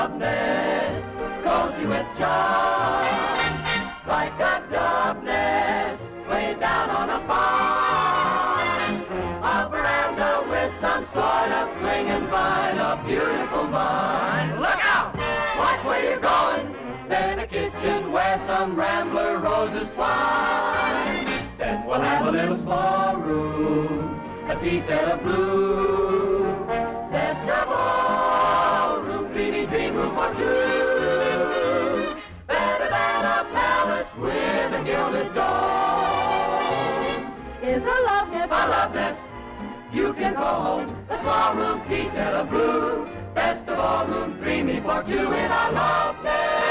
love nest, cozy with charm, like a dove nest way down on a farm. A veranda with some sort of clinging vine, a beautiful vine. Look out! Watch where you're going. Then a kitchen where some rambler roses twine. Then we'll have a little small room, a tea set of blue. Best of all, room, dreamy dream room for two. Better than a palace with a gilded dome. Is a love nest, a love nest. You can go home, a small room, tea set of blue. Best of all, room, dreamy for two in a love nest.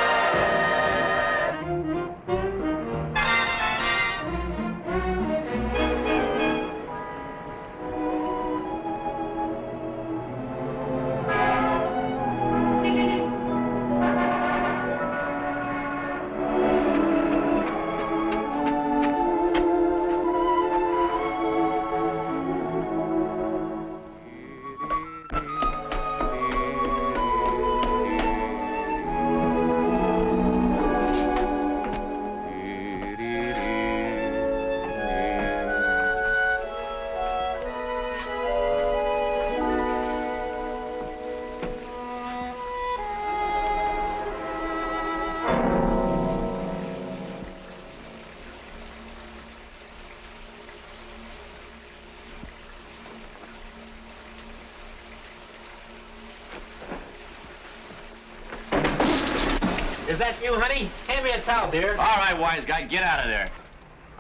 Is that you, honey? Hand me a towel, dear. All right, wise guy, get out of there.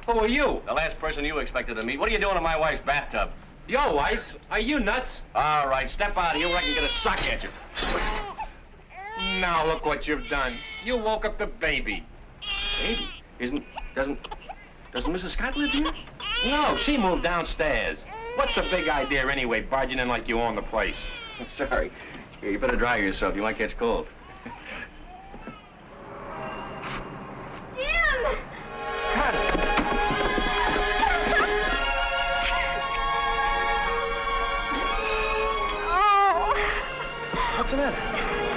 Who are you? The last person you expected to meet. What are you doing in my wife's bathtub? Your wife's? Are you nuts? All right, step out of here where I can get a sock at you. Now look what you've done. You woke up the baby. Baby? Doesn't Mrs. Scott live here? No, she moved downstairs. What's the big idea anyway, barging in like you own the place? I'm sorry. Here, you better dry yourself. You might catch cold. Jim! Cut it. Oh. What's the matter?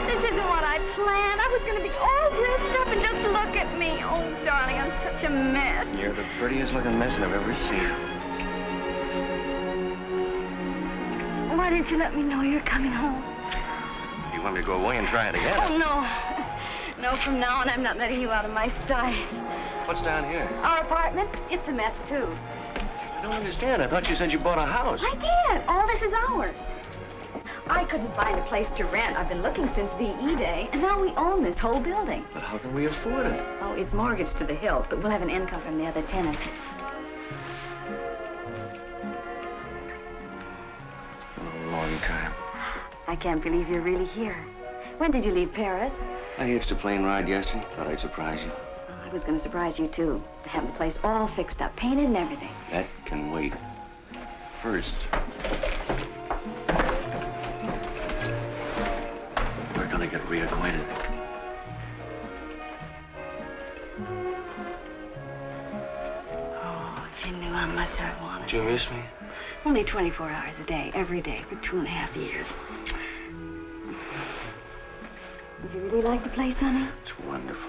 This isn't what I planned. I was going to be all dressed up and just look at me. Oh, darling, I'm such a mess. You're the prettiest looking mess I've ever seen. Why didn't you let me know you're coming home? You want me to go away and try it again? Oh, no. No, from now on, I'm not letting you out of my sight. What's down here? Our apartment, it's a mess, too. I don't understand. I thought you said you bought a house. I did. All this is ours. I couldn't find a place to rent. I've been looking since VE Day, and now we own this whole building. But how can we afford it? Oh, it's mortgaged to the hilt, but we'll have an income from the other tenants. It's been a long time. I can't believe you're really here. When did you leave Paris? I hitched a plane ride yesterday. Thought I'd surprise you. Oh, I was going to surprise you, too. To have the place all fixed up, painted and everything. That can wait. First, we're gonna get reacquainted. Oh, you knew how much I wanted. Did you miss me? Only 24 hours a day, every day, for 2.5 years. Did you really like the place, honey? It's wonderful.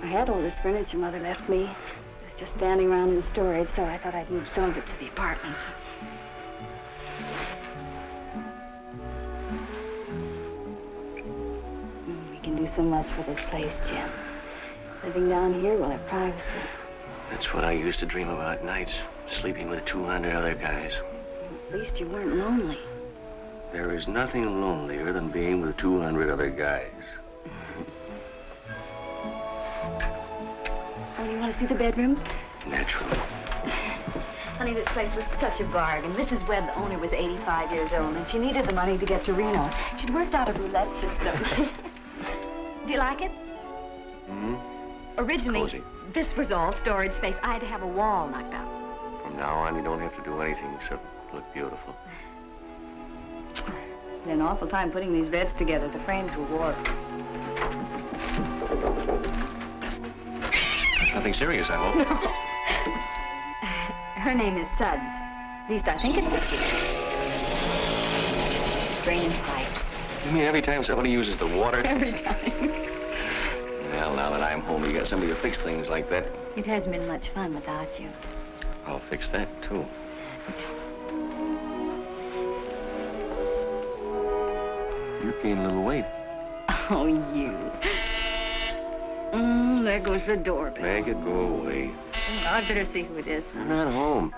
I had all this furniture Mother left me. It was just standing around in storage, so I thought I'd move some of it to the apartment. We can do so much for this place, Jim. Living down here, we'll have privacy. That's what I used to dream about nights, sleeping with 200 other guys. At least you weren't lonely. There is nothing lonelier than being with 200 other guys. Oh, you want to see the bedroom? Naturally. Honey, this place was such a bargain. Mrs. Webb, the owner, was 85 years old, and she needed the money to get to Reno. She'd worked out a roulette system. Do you like it? Mm-hmm. Originally, Cozy. this was all storage space. I had to have a wall knocked out. From now on, you don't have to do anything except look beautiful. Had an awful time putting these beds together. The frames were warped. Nothing serious, I hope. No. Her name is Suds. At least I think it's a she. Draining pipes, You mean every time somebody uses the water? Every time. Well, now that I'm home, you got somebody to fix things like that. It hasn't been much fun without you. I'll fix that, too. You gained a little weight. Oh, you. There goes the doorbell. Make it go away. Oh, I'd better see who it is. I'm not home.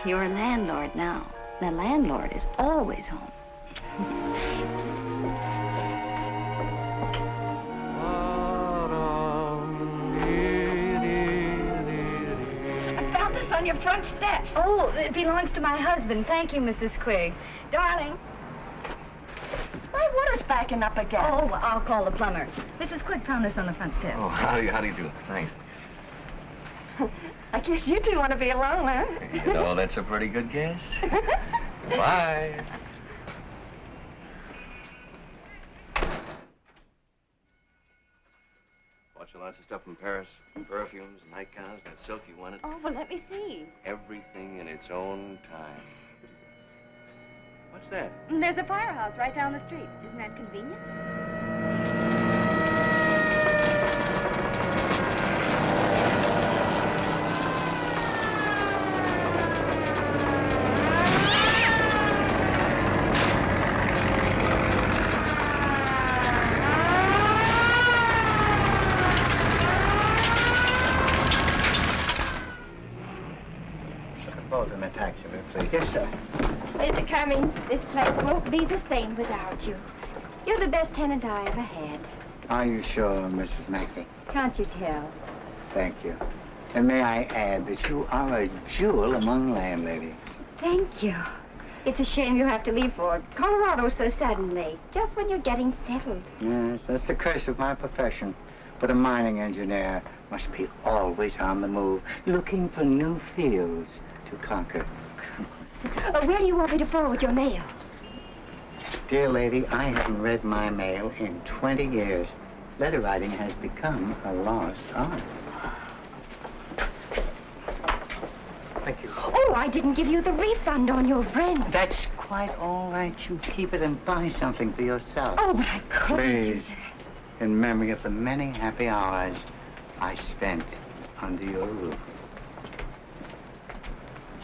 You're a landlord now. The landlord is always home. I found this on your front steps. Oh, it belongs to my husband. Thank you, Mrs. Quigg. Darling. My water's backing up again. Oh, I'll call the plumber. Mrs. Quigg found this on the front steps. Oh, how do you do? Thanks. I guess you two want to be alone, huh? You know, that's a pretty good guess. Bye. Bought you lots of stuff from Paris. Perfumes, nightgowns, that silk you wanted. Oh, well, let me see. Everything in its own time. What's that? There's a firehouse right down the street. Isn't that convenient? Both in a taxi, please. Yes, sir. Mr. Cummings, this place won't be the same without you. You're the best tenant I ever had. Are you sure, Mrs. Mackey? Can't you tell? Thank you. And may I add that you are a jewel among landladies. Thank you. It's a shame you have to leave for Colorado so suddenly, just when you're getting settled. Yes, that's the curse of my profession. But a mining engineer must be always on the move, looking for new fields to conquer. Where do you want me to forward your mail? Dear lady, I haven't read my mail in 20 years. Letter writing has become a lost art. Thank you. Oh, I didn't give you the refund on your rent. That's quite all right. You keep it and buy something for yourself. Oh, but I couldn't do Please, in memory of the many happy hours I spent under your roof.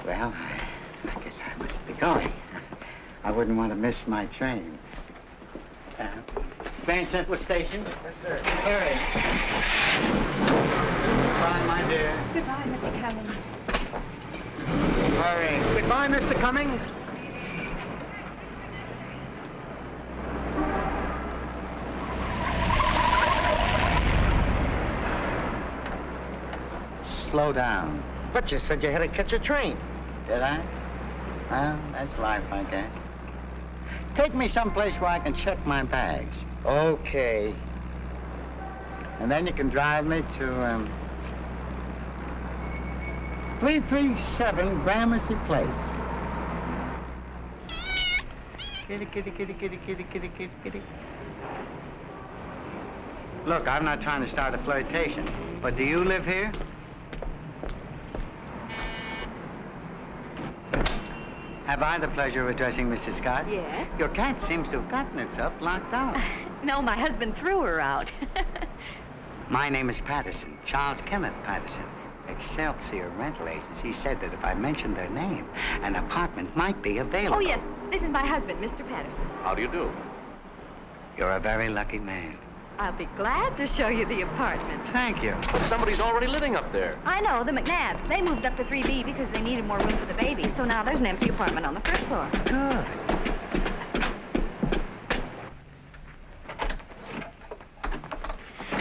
Well, I guess I must be going. I wouldn't want to miss my train. Grand Central Station? Yes, sir. Hurry. Goodbye, my dear. that. Goodbye, Mr. Cummings. Hurry. Goodbye, Mr. Cummings. Slow down. But you said you had to catch a train. Did I? Well, that's life, I guess. Take me someplace where I can check my bags. Okay. And then you can drive me to, 337 Gramercy Place. Kitty, kitty, kitty, kitty, kitty, kitty, kitty, kitty. Look, I'm not trying to start a flirtation, but do you live here? Have I the pleasure of addressing Mrs. Scott? Yes. Your cat seems to have gotten itself locked out. No, my husband threw her out. My name is Patterson, Charles Kenneth Patterson. Excelsior Rental Agency said that if I mentioned their name, an apartment might be available. Oh, yes. This is my husband, Mr. Patterson. How do you do? You're a very lucky man. I'll be glad to show you the apartment. Thank you. But somebody's already living up there. I know, the McNabs. They moved up to 3B because they needed more room for the baby. So now there's an empty apartment on the first floor. Good.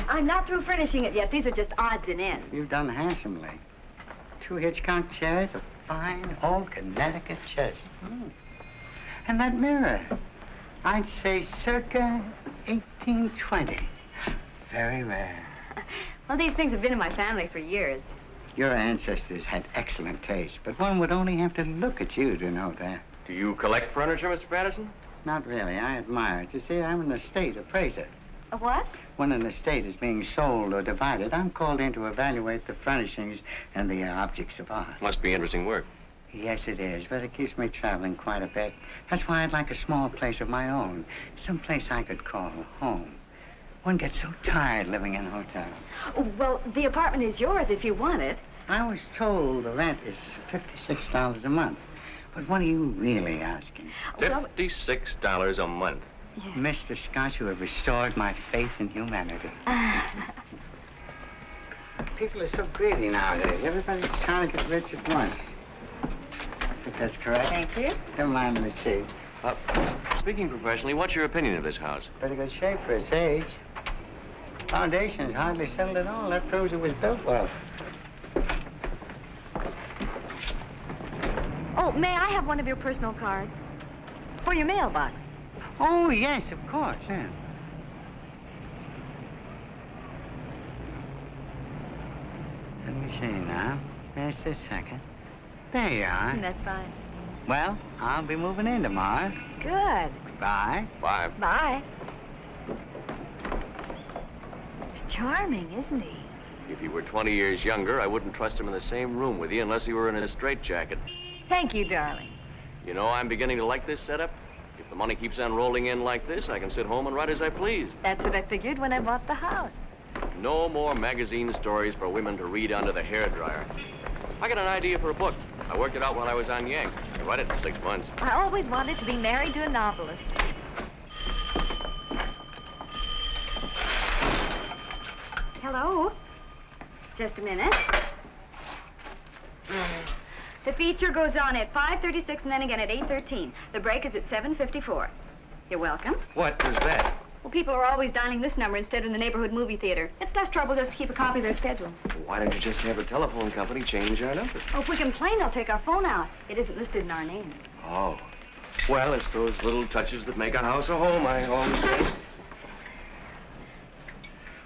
I'm not through furnishing it yet. These are just odds and ends. You've done handsomely. 2 Hitchcock chairs, a fine old Connecticut chest. And that mirror, I'd say circa 1820. Very rare. Well, these things have been in my family for years. Your ancestors had excellent taste, but one would only have to look at you to know that. Do you collect furniture, Mr. Patterson? Not really. I admire it. You see, I'm an estate appraiser. A what? When an estate is being sold or divided, I'm called in to evaluate the furnishings and the objects of art. Must be interesting work. Yes, it is, but it keeps me traveling quite a bit. That's why I'd like a small place of my own. Some place I could call home. One gets so tired living in a hotel. Oh, well, the apartment is yours if you want it. I was told the rent is $56 a month. But what are you really asking? Well, $56 a month. yeah. Mr. Scott, you have restored my faith in humanity. People are so greedy nowadays. Everybody's trying to get rich at once. I think that's correct. Thank you. Never mind, let me see. Speaking professionally, what's your opinion of this house? Pretty good shape for its age. Foundation's hardly settled at all. That proves it was built well. Oh, may I have one of your personal cards? For your mailbox. Oh, yes, of course, yeah. Let me see now. There's the second. There you are. That's fine. Well, I'll be moving in tomorrow. Good. Bye. Bye. Bye. He's charming, isn't he? If he were 20 years younger, I wouldn't trust him in the same room with you unless he were in a straitjacket. Thank you, darling. You know, I'm beginning to like this setup. If the money keeps on rolling in like this, I can sit home and write as I please. That's what I figured when I bought the house. No more magazine stories for women to read under the hairdryer. I got an idea for a book. I worked it out while I was on Yank. I read it in 6 months. I always wanted to be married to a novelist. Hello? Just a minute. The feature goes on at 5:36 and then again at 8:13. The break is at 7:54. You're welcome. What was that? Well, people are always dialing this number instead of the neighborhood movie theater. It's less trouble just to keep a copy of their schedule. Why don't you just have the telephone company change our number? Oh, if we complain, they'll take our phone out. It isn't listed in our name. Oh. Well, it's those little touches that make a house a home, I always say.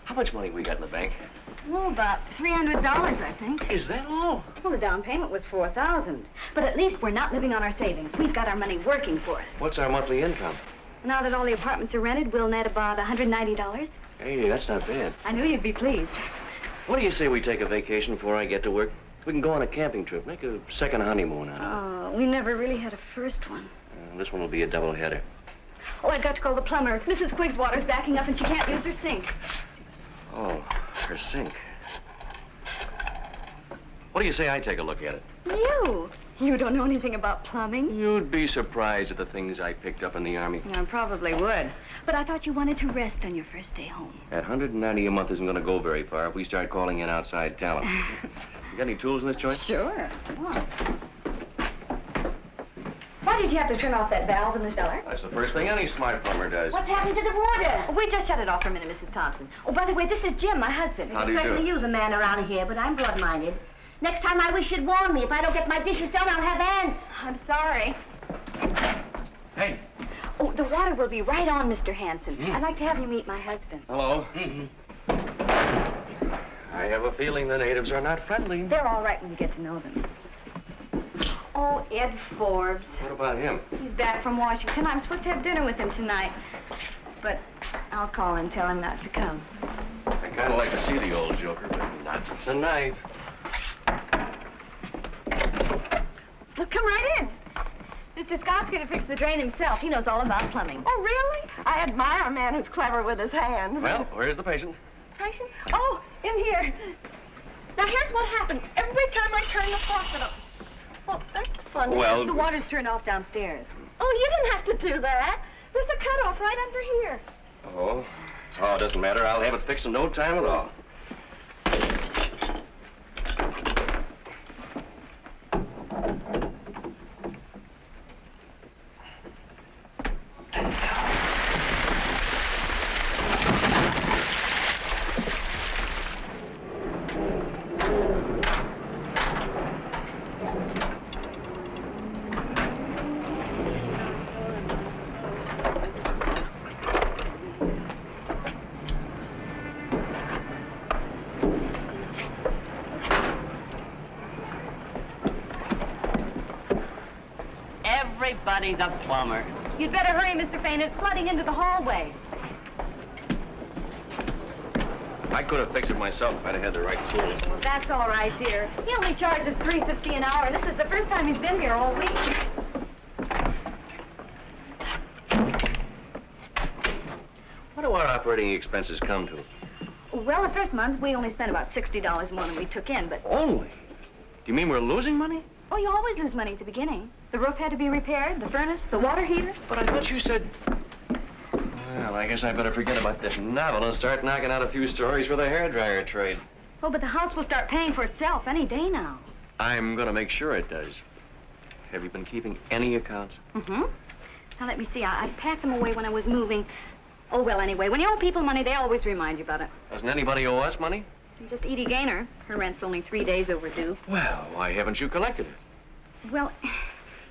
How much money we got in the bank? Oh, about $300, I think. Is that all? Well, the down payment was $4,000. But at least we're not living on our savings. We've got our money working for us. What's our monthly income? Now that all the apartments are rented, we'll net about $190. Hey, that's not bad. I knew you'd be pleased. What do you say we take a vacation before I get to work? We can go on a camping trip, make a second honeymoon out of it. Oh, we never really had a first one. This one will be a double-header. Oh, I've got to call the plumber. Mrs. Quigg's water's backing up and she can't use her sink. Oh, her sink. What do you say I take a look at it? You? You don't know anything about plumbing? You'd be surprised at the things I picked up in the Army. I probably would. But I thought you wanted to rest on your first day home. That $190 a month isn't going to go very far if we start calling in outside talent. You got any tools in this joint? Sure. Come on. Why did you have to turn off that valve in the cellar? That's the first thing any smart plumber does. What's happened to the water? Oh, we just shut it off for a minute, Mrs. Thompson. Oh, by the way, this is Jim, my husband. How do you Certainly do? use a man around here, but I'm broad-minded. Next time I wish you'd warn me. If I don't get my dishes done, I'll have ants. I'm sorry. Hey. Oh, the water will be right on, Mr. Hanson. I'd like to have you meet my husband. Hello. I have a feeling the natives are not friendly. They're all right when you get to know them. Oh, Ed Forbes. What about him? He's back from Washington. I'm supposed to have dinner with him tonight. But I'll call and tell him not to come. I kind of like to see the old joker, but not tonight. Well, come right in. Mr. Scott's going to fix the drain himself. He knows all about plumbing. Oh, really? I admire a man who's clever with his hands. Well, where's the patient? Patient? Oh, in here. Now, here's what happened. Every time I turn the faucet up. Well, that's funny. Well, The water's turned off downstairs. Oh, you didn't have to do that. There's a cutoff right under here. Oh, it doesn't matter. I'll have it fixed in no time at all. Everybody's a plumber. You'd better hurry, Mr. Fain. It's flooding into the hallway. I could have fixed it myself if I'd have had the right tools. Well, that's all right, dear. He only charges $3.50 an hour, and this is the first time he's been here all week. What do our operating expenses come to? Well, the first month, we only spent about $60 more than we took in, but... Only? Do you mean we're losing money? Oh, you always lose money at the beginning. The roof had to be repaired, the furnace, the water heater. But I thought you said... Well, I guess I better forget about this novel and start knocking out a few stories for the hairdryer trade. Oh, but the house will start paying for itself any day now. I'm gonna make sure it does. Have you been keeping any accounts? Mm-hmm. Now, let me see. I packed them away when I was moving. Oh, well, anyway, when you owe people money, they always remind you about it. Doesn't anybody owe us money? Just Edie Gaynor. Her rent's only 3 days overdue. Well, why haven't you collected it? Well,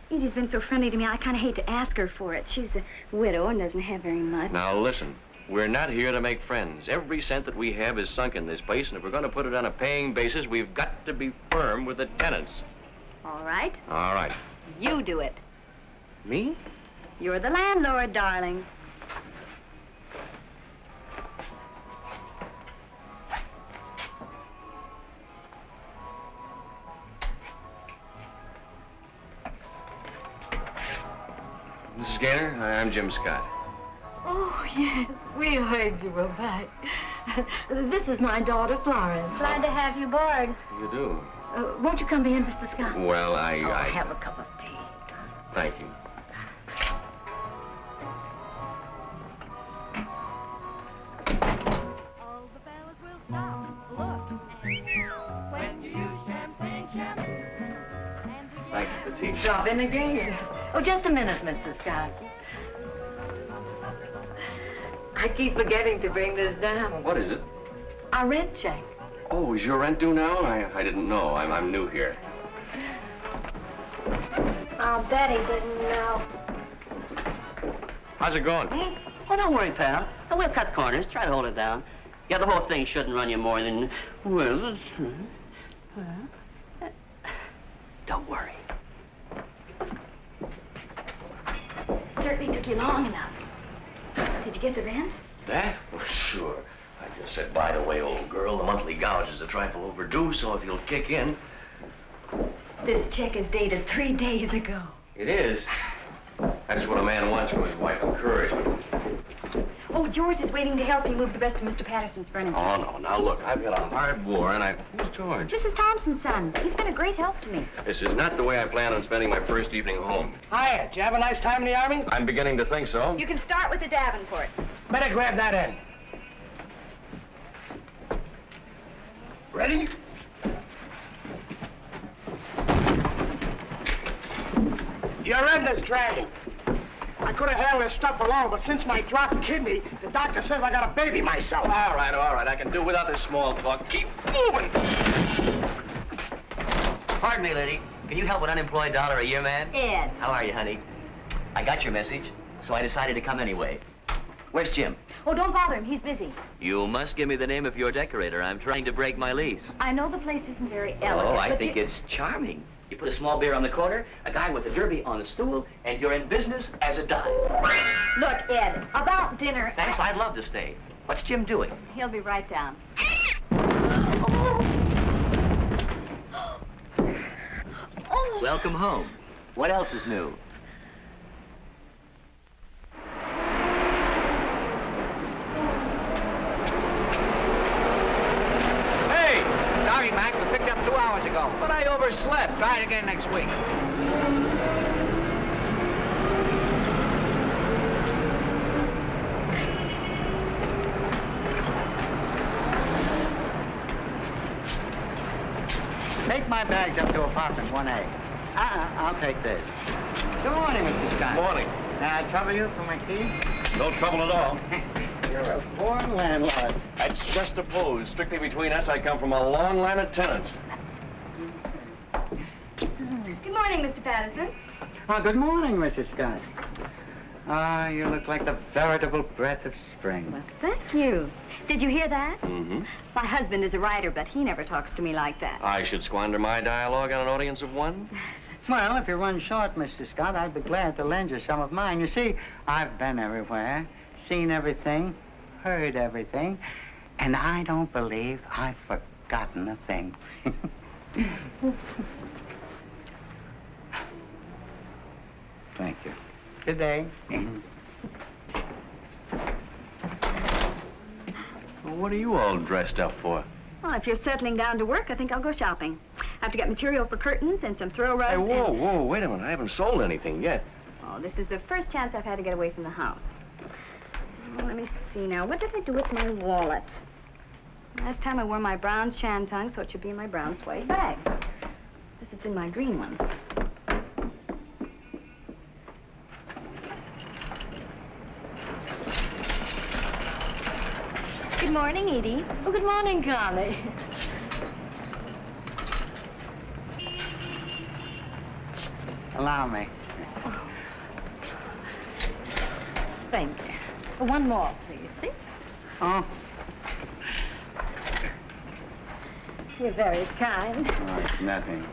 Edie's been so friendly to me, I kind of hate to ask her for it. She's a widow and doesn't have very much. Now, listen. We're not here to make friends. Every cent that we have is sunk in this place, and if we're going to put it on a paying basis, we've got to be firm with the tenants. All right. All right. You do it. Me? You're the landlord, darling. Mrs. Gaynor, I'm Jim Scott. Oh, yes, we heard you were back. This is my daughter, Florence. Glad to have you aboard. You do? Won't you come in, Mr. Scott? Well, I have a cup of tea. Thank you. All the bells will stop. Look. When you use champagne. Thank you for tea. Drop in again. Oh, just a minute, Mr. Scott. I keep forgetting to bring this down. What is it? Our rent check. Oh, is your rent due now? I didn't know. I'm new here. I'll bet he didn't know. How's it going? Oh, don't worry, pal. We'll cut corners. Try to hold it down. Yeah, the whole thing shouldn't run you more than... Well... Don't worry. Certainly took you long enough. Did you get the rent? That? Well, sure. I just said, by the way, old girl, the monthly gouge is a trifle overdue, so if you'll kick in... This check is dated 3 days ago. It is? That's what a man wants from his wife, encouragement. Oh, George is waiting to help you move the rest of Mr. Patterson's furniture. Oh, no. Now, look, I've got a hard war, and Who's George? Mrs. Thompson's son. He's been a great help to me. This is not the way I plan on spending my first evening home. Hiya. Did you have a nice time in the Army? I'm beginning to think so. You can start with the Davenport. Better grab that end. Ready? Your end is dragging. I could have handled this stuff alone, but since my dropped kidney, the doctor says I got a baby myself. All right. I can do without this small talk. Keep moving. Pardon me, lady. Can you help an unemployed $1 a year man? Ed. How are you, honey? I got your message, so I decided to come anyway. Where's Jim? Oh, don't bother him. He's busy. You must give me the name of your decorator. I'm trying to break my lease. I know the place isn't very elegant. Oh, I but think it's charming. You put a small beer on the corner, a guy with a derby on the stool, and you're in business as a dime. Look, Ed, about dinner... Thanks, I'd love to stay. What's Jim doing? He'll be right down. Oh. Welcome home. What else is new? Hey! Sorry, Mac. We picked up 2 hours ago. But I overslept. Try it again next week. Take my bags up to apartment 1A. I'll take this. Good morning, Mr. Scott. Morning. May I trouble you for my key? No trouble at all. You're a born landlord. That's just a pose. Strictly between us, I come from a long line of tenants. Good morning, Mr. Patterson. Oh, good morning, Mrs. Scott. You look like the veritable breath of spring. Well, thank you. Did you hear that? Mm-hmm. My husband is a writer, but he never talks to me like that. I should squander my dialogue on an audience of one? Well, if you run short, Mr. Scott, I'd be glad to lend you some of mine. You see, I've been everywhere, seen everything, heard everything, And I don't believe I've forgotten a thing. Thank you. Good day. Well, what are you all dressed up for? Well, if you're settling down to work, I think I'll go shopping. I have to get material for curtains and some throw rugs. Hey, whoa, wait a minute. I haven't sold anything yet. Oh, this is the first chance I've had to get away from the house. Well, let me see now. What did I do with my wallet? Last time I wore my brown shantung, so it should be in my brown suede bag. Guess it's in my green one. Good morning, Edie. Oh, good morning, Connie. Allow me. Thank you. One more, please, see? Oh. You're very kind. Oh, it's nothing.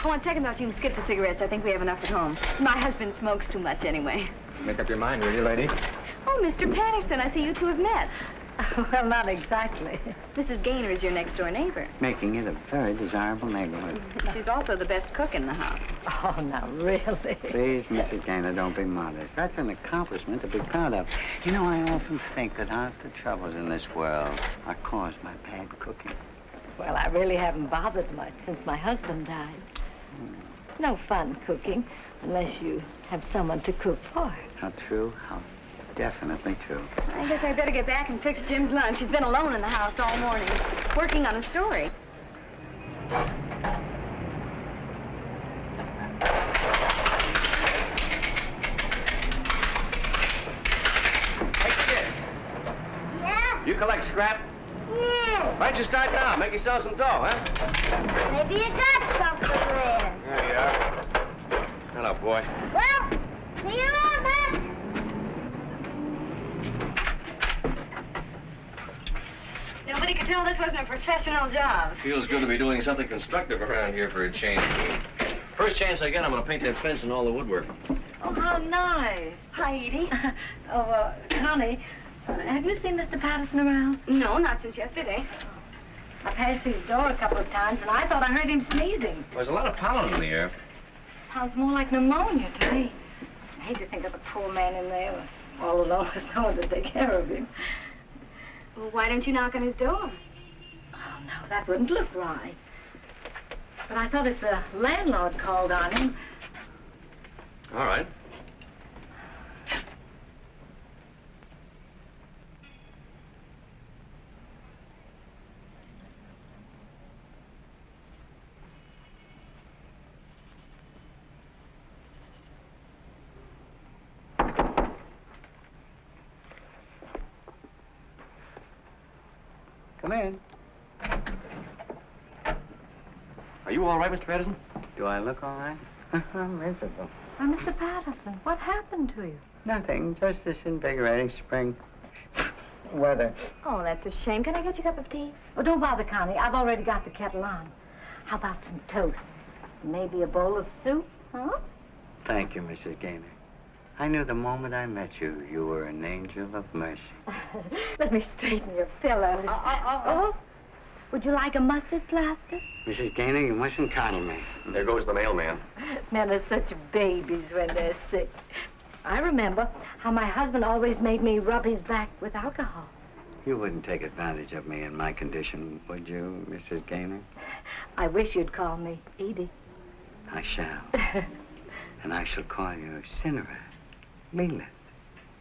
Oh, on second thought, you can skip the cigarettes. I think we have enough at home. My husband smokes too much anyway. Make up your mind, will you, lady? Oh, Mr. Patterson, I see you two have met. Well, not exactly. Mrs. Gaynor is your next-door neighbor. Making it a very desirable neighborhood. She's also the best cook in the house. Oh, now, really? Please, Mrs. Gaynor, don't be modest. That's an accomplishment to be proud of. You know, I often think that half the troubles in this world are caused by bad cooking. Well, I really haven't bothered much since my husband died. No fun cooking unless you have someone to cook for. How true, how definitely true. I guess I better get back and fix Jim's lunch. He's been alone in the house all morning, working on a story. Hey, kid. Yeah? You collect scrap? Yeah. Why don't you start now? Make yourself some dough, huh? Maybe you got something there. There you are. Hello, boy. Well, see you around, man. Nobody could tell this wasn't a professional job. Feels good to be doing something constructive around here for a change. First chance I get, I'm gonna paint that fence and all the woodwork. Oh, how nice. Hi, Edie. Connie, have you seen Mr. Patterson around? No, not since yesterday. I passed his door a couple of times, and I thought I heard him sneezing. There's a lot of pollen in the air. Sounds more like pneumonia to me. I hate to think of the poor man in there, all alone with no one to take care of him. Well, why don't you knock on his door? Oh, no, that wouldn't look right. But I thought if the landlord called on him... All right. Come in. Are you all right, Mr. Patterson? Do I look all right? I'm miserable. Oh, Mr. Patterson, what happened to you? Nothing, just this invigorating spring weather. Oh, that's a shame. Can I get you a cup of tea? Oh, don't bother, Connie. I've already got the kettle on. How about some toast? Maybe a bowl of soup, huh? Thank you, Mrs. Gaynor. I knew the moment I met you, you were an angel of mercy. Let me straighten your pillows. Oh, would you like a mustard plaster? Mrs. Gaynor, you mustn't coddle me. There goes the mailman. Men are such babies when they're sick. I remember how my husband always made me rub his back with alcohol. You wouldn't take advantage of me in my condition, would you, Mrs. Gaynor? I wish you'd call me Edie. I shall. And I shall call you Cinera, Lilith,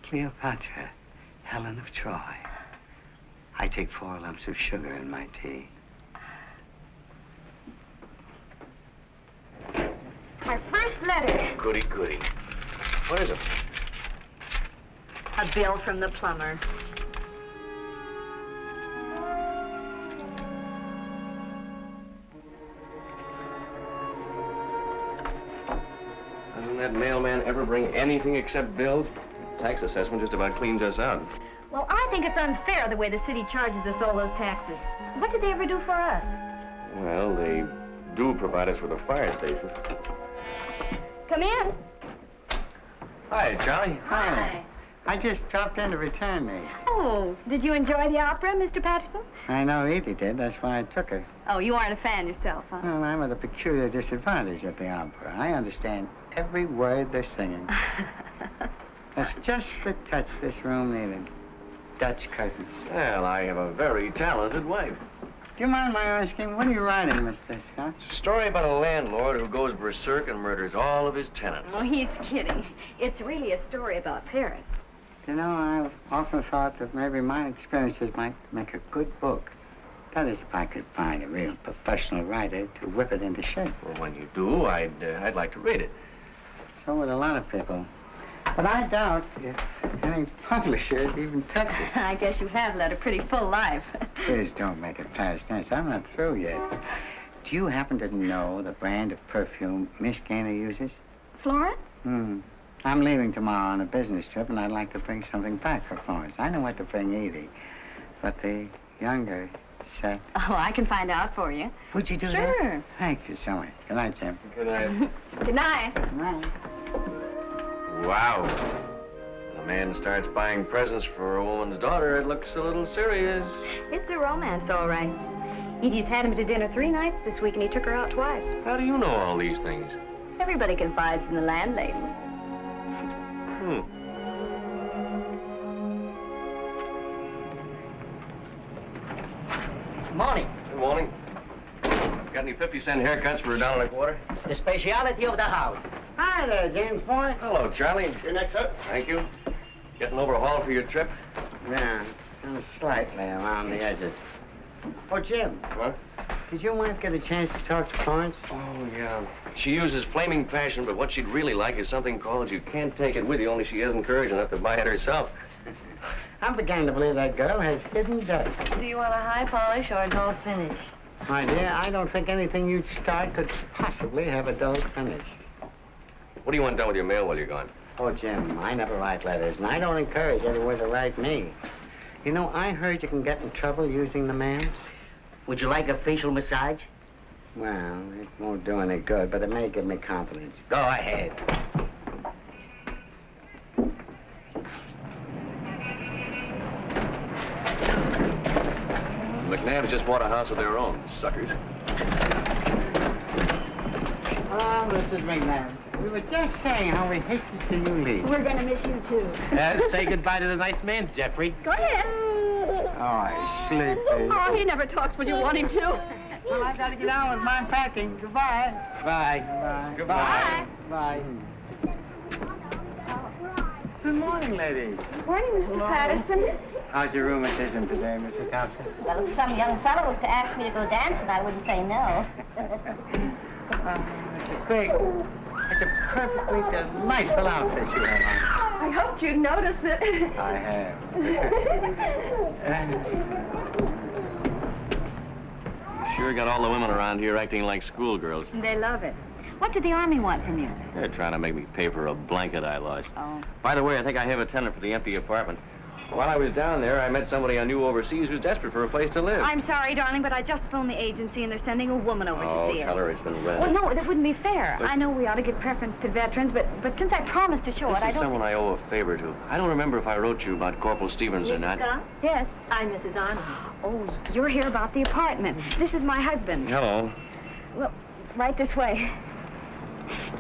Cleopatra, Helen of Troy. I take 4 lumps of sugar in my tea. Our first letter. Goody, goody. What is it? A bill from the plumber. Doesn't that mailman ever bring anything except bills? Tax assessment just about cleans us out. Well, I think it's unfair the way the city charges us all those taxes. What did they ever do for us? Well, they do provide us with a fire station. Come in. Hi, Charlie. Hi. I just dropped in to return me. Oh, did you enjoy the opera, Mr. Patterson? I know Edie did. That's why I took her. Oh, you aren't a fan yourself, huh? Well, I'm at a peculiar disadvantage at the opera. I understand every word they're singing. That's just the touch this room needed. Dutch curtains. Well, I have a very talented wife. Do you mind my asking, what are you writing, Mr. Scott? It's a story about a landlord who goes berserk and murders all of his tenants. Oh, he's kidding. It's really a story about Paris. You know, I've often thought that maybe my experiences might make a good book. That is, if I could find a real professional writer to whip it into shape. Well, when you do, I'd like to read it. So would a lot of people. But I doubt if any publisher would even touch it. I guess you have led a pretty full life. Please don't make it past tense. I'm not through yet. Do you happen to know the brand of perfume Miss Gaynor uses? Florence? I'm leaving tomorrow on a business trip, and I'd like to bring something back for Florence. I know what to bring Edie, but the younger set. Oh, I can find out for you. Would you do that? Sure. Thank you so much. Good night, Jim. Good night. Good night. Good night. Wow. When a man starts buying presents for a woman's daughter, it looks a little serious. It's a romance, all right. Edie's had him to dinner 3 nights this week, and he took her out twice. How do you know all these things? Everybody confides in the landlady. Morning. Good morning. Got any 50-cent haircuts for $1.25? The speciality of the house. Hi there, James Boy. Hello, Charlie. Your next, sir? Thank you. Getting overhauled for your trip? Yeah, slightly around the edges. Oh, Jim. What? Did your wife get a chance to talk to Florence? Oh, yeah. She uses flaming passion, but what she'd really like is something called You Can't Take It With You, only she hasn't courage enough to buy it herself. I'm beginning to believe that girl has hidden depths. Do you want a high polish or a dull finish? My dear, I don't think anything you'd start could possibly have a dull finish. What do you want done with your mail while you're gone? Oh, Jim, I never write letters, and I don't encourage anyone to write me. You know, I heard you can get in trouble using the mail. Would you like a facial massage? Well, it won't do any good, but it may give me confidence. Go ahead. McNabb's just bought a house of their own, suckers. Oh, Mrs. McNabb, we were just saying how we hate to see you leave. We're going to miss you, too. Say goodbye to the nice man's, Jeffrey. Go ahead. Oh, he's sleepy. Oh, he never talks when you want him to. Well, I've got to get on with my packing. Goodbye. Bye. Goodbye. Bye. Bye. Good morning, ladies. Morning, Mr. Patterson. How's your rheumatism today, Mrs. Thompson? Well, if some young fellow was to ask me to go dancing, I wouldn't say no. Mrs. Big, it's a perfectly delightful outfit you have on. I hoped you'd notice it. I have. Sure got all the women around here acting like schoolgirls. They love it. What did the Army want from you? They're trying to make me pay for a blanket I lost. Oh. By the way, I think I have a tenant for the empty apartment. While I was down there, I met somebody I knew overseas who's desperate for a place to live. I'm sorry, darling, but I just phoned the agency, and they're sending a woman over to see tell her. her it's been rented. Well, no, that wouldn't be fair. But- I know we ought to give preference to veterans, but since I promised to show This it, I is don't... someone I owe a favor to. I don't remember if I wrote you about Corporal Stevens or not. Scott? Yes. I'm Mrs. Arnold. Oh, you're here about the apartment. This is my husband. Hello. Well, right this way.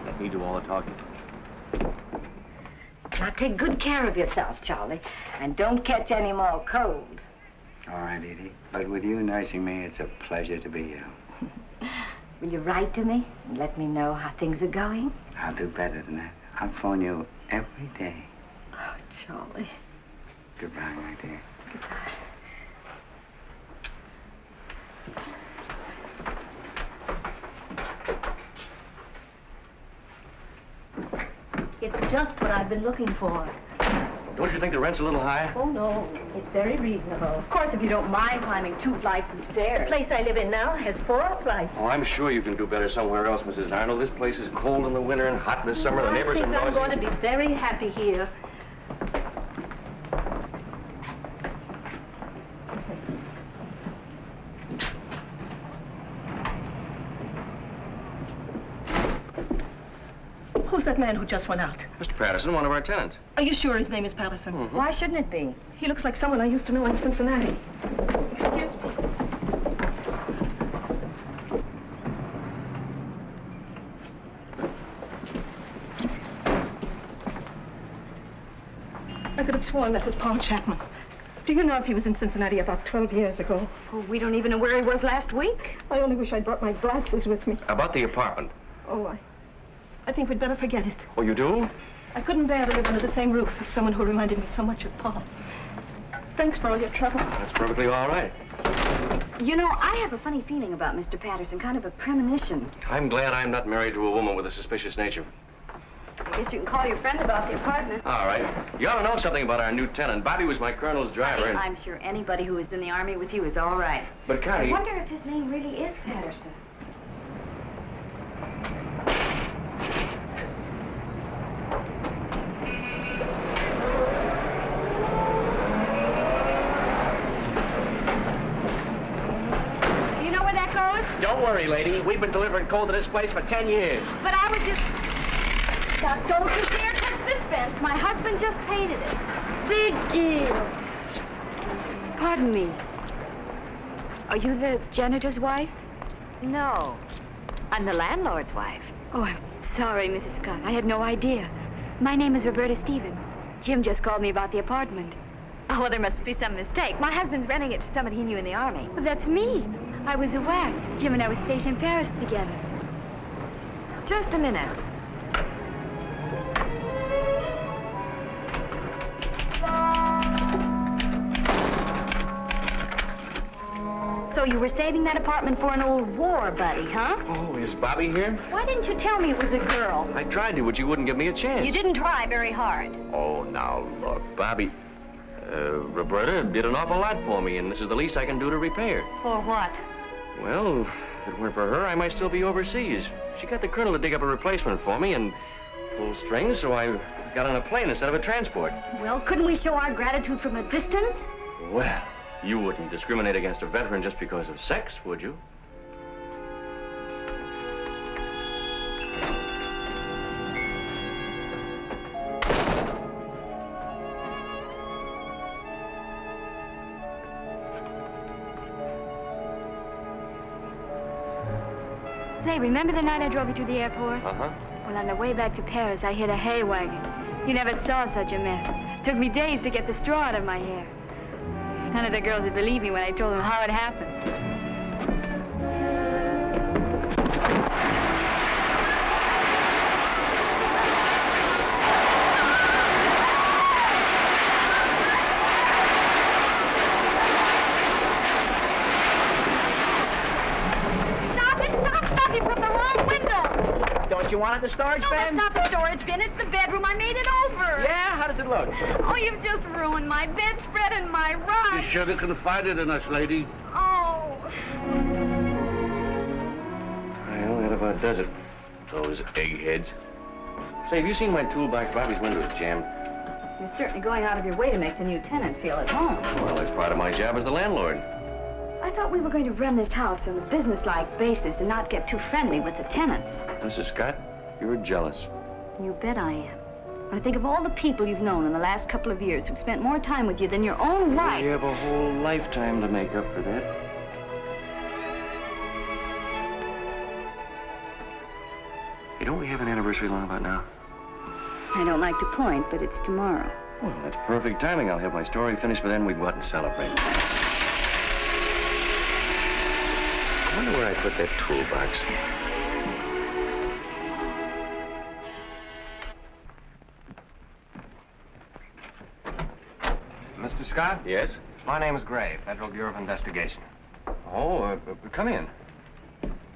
Let me do all the talking. Now, take good care of yourself, Charlie, and don't catch any more cold. All right, Edie. But with you nursing me, it's a pleasure to be here. Will you write to me and let me know how things are going? I'll do better than that. I'll phone you every day. Oh, Charlie. Goodbye, my dear. It's just what I've been looking for. Don't you think the rent's a little high? Oh, no. It's very reasonable. Of course, if you don't mind climbing 2 flights of stairs. The place I live in now has 4 flights. Oh, I'm sure you can do better somewhere else, Mrs. Arnold. This place is cold in the winter and hot in the summer. The neighbors are I think I'm noisy. going to be very happy here. Oh, Who's that man who just went out? Mr. Patterson, one of our tenants. Are you sure his name is Patterson? Mm-hmm. Why shouldn't it be? He looks like someone I used to know in Cincinnati. Excuse me. I could have sworn that was Paul Chapman. Do you know if he was in Cincinnati about 12 years ago? Oh, we don't even know where he was last week. I only wish I'd brought my glasses with me. About the apartment. Oh, I think we'd better forget it. Oh, you do? I couldn't bear to live under the same roof with someone who reminded me so much of Paul. Thanks for all your trouble. That's perfectly all right. You know, I have a funny feeling about Mr. Patterson, kind of a premonition. I'm glad I'm not married to a woman with a suspicious nature. I guess you can call your friend about the apartment. All right. You ought to know something about our new tenant. Bobby was my colonel's driver. And... I'm sure anybody who was in the Army with you is all right. But, Connie... I wonder if his name really is Patterson. You know where that goes? Don't worry, lady. We've been delivering coal to this place for 10 years. But I was just... Now, don't you dare touch this fence. My husband just painted it. Big deal. Pardon me. Are you the janitor's wife? No. I'm the landlord's wife. Oh, I'm sorry, Mrs. Scott. I had no idea. My name is Roberta Stevens. Jim just called me about the apartment. Oh, well, there must be some mistake. My husband's renting it to somebody he knew in the Army. Well, that's me. I was a WAC. Jim and I were stationed in Paris together. Just a minute. So you were saving that apartment for an old war buddy, huh? Oh, is Bobby here? Why didn't you tell me it was a girl? I tried to, but you wouldn't give me a chance. You didn't try very hard. Oh, now, look, Bobby... Roberta did an awful lot for me, and this is the least I can do to repay her. For what? Well, if it weren't for her, I might still be overseas. She got the colonel to dig up a replacement for me and pull strings, so I got on a plane instead of a transport. Well, couldn't we show our gratitude from a distance? Well, you wouldn't discriminate against a veteran just because of sex, would you? Say, remember the night I drove you to the airport? Uh-huh. Well, on the way back to Paris, I hit a hay wagon. You never saw such a mess. Took me days to get the straw out of my hair. None of the girls would believe me when I told them how it happened. Stop! You put the wrong window! Don't you want it in the storage No, bin? that's not the storage bin. It's the bedroom. I made it over. Yeah? How does it look? Oh, you've just ruined my bedspread and my rug. You should have confided in us, lady. Oh. Well, that about does it. Those eggheads. Say, have you seen my toolbox? Bobby's window's jammed. You're certainly going out of your way to make the new tenant feel at home. Well, that's part of my job as the landlord. I thought we were going to run this house on a business-like basis and not get too friendly with the tenants. Mrs. Scott, you're jealous. You bet I am. When I think of all the people you've known in the last couple of years who've spent more time with you than your own wife. You have a whole lifetime to make up for that. Hey, don't we have an anniversary long about now? I don't like to point, but it's tomorrow. Well, that's perfect timing. I'll have my story finished, but then we go out and celebrate. I wonder where I put that toolbox. Mr. Scott? Yes? My name is Gray, Federal Bureau of Investigation. Oh, come in.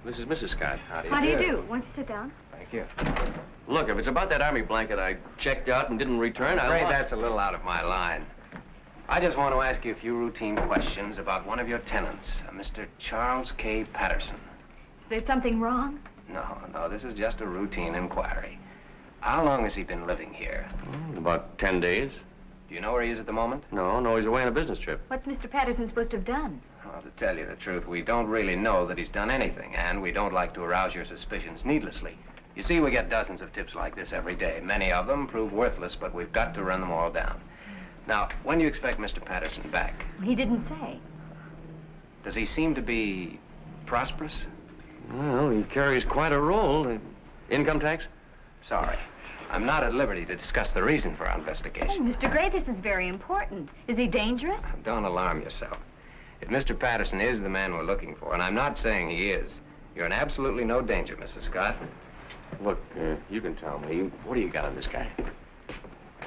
This is Mrs. Scott. How do you do? Won't you sit down? Thank you. Look, if it's about that army blanket I checked out and didn't return, I'm I'll... afraid that's a little out of my line. I just want to ask you a few routine questions about one of your tenants, Mr. Charles K. Patterson. Is there something wrong? No, this is just a routine inquiry. How long has he been living here? About 10 days. Do you know where he is at the moment? No, he's away on a business trip. What's Mr. Patterson supposed to have done? Well, to tell you the truth, we don't really know that he's done anything, and we don't like to arouse your suspicions needlessly. You see, we get dozens of tips like this every day. Many of them prove worthless, but we've got to run them all down. Now, when do you expect Mr. Patterson back? He didn't say. Does he seem to be prosperous? Well, he carries quite a role. Income tax? Sorry. I'm not at liberty to discuss the reason for our Oh, investigation. Mr. Gray, this is very important. Is he dangerous? Don't alarm yourself. If Mr. Patterson is the man we're looking for, and I'm not saying he is, you're in absolutely no danger, Mrs. Scott. Look, you can tell me. What do you got on this guy?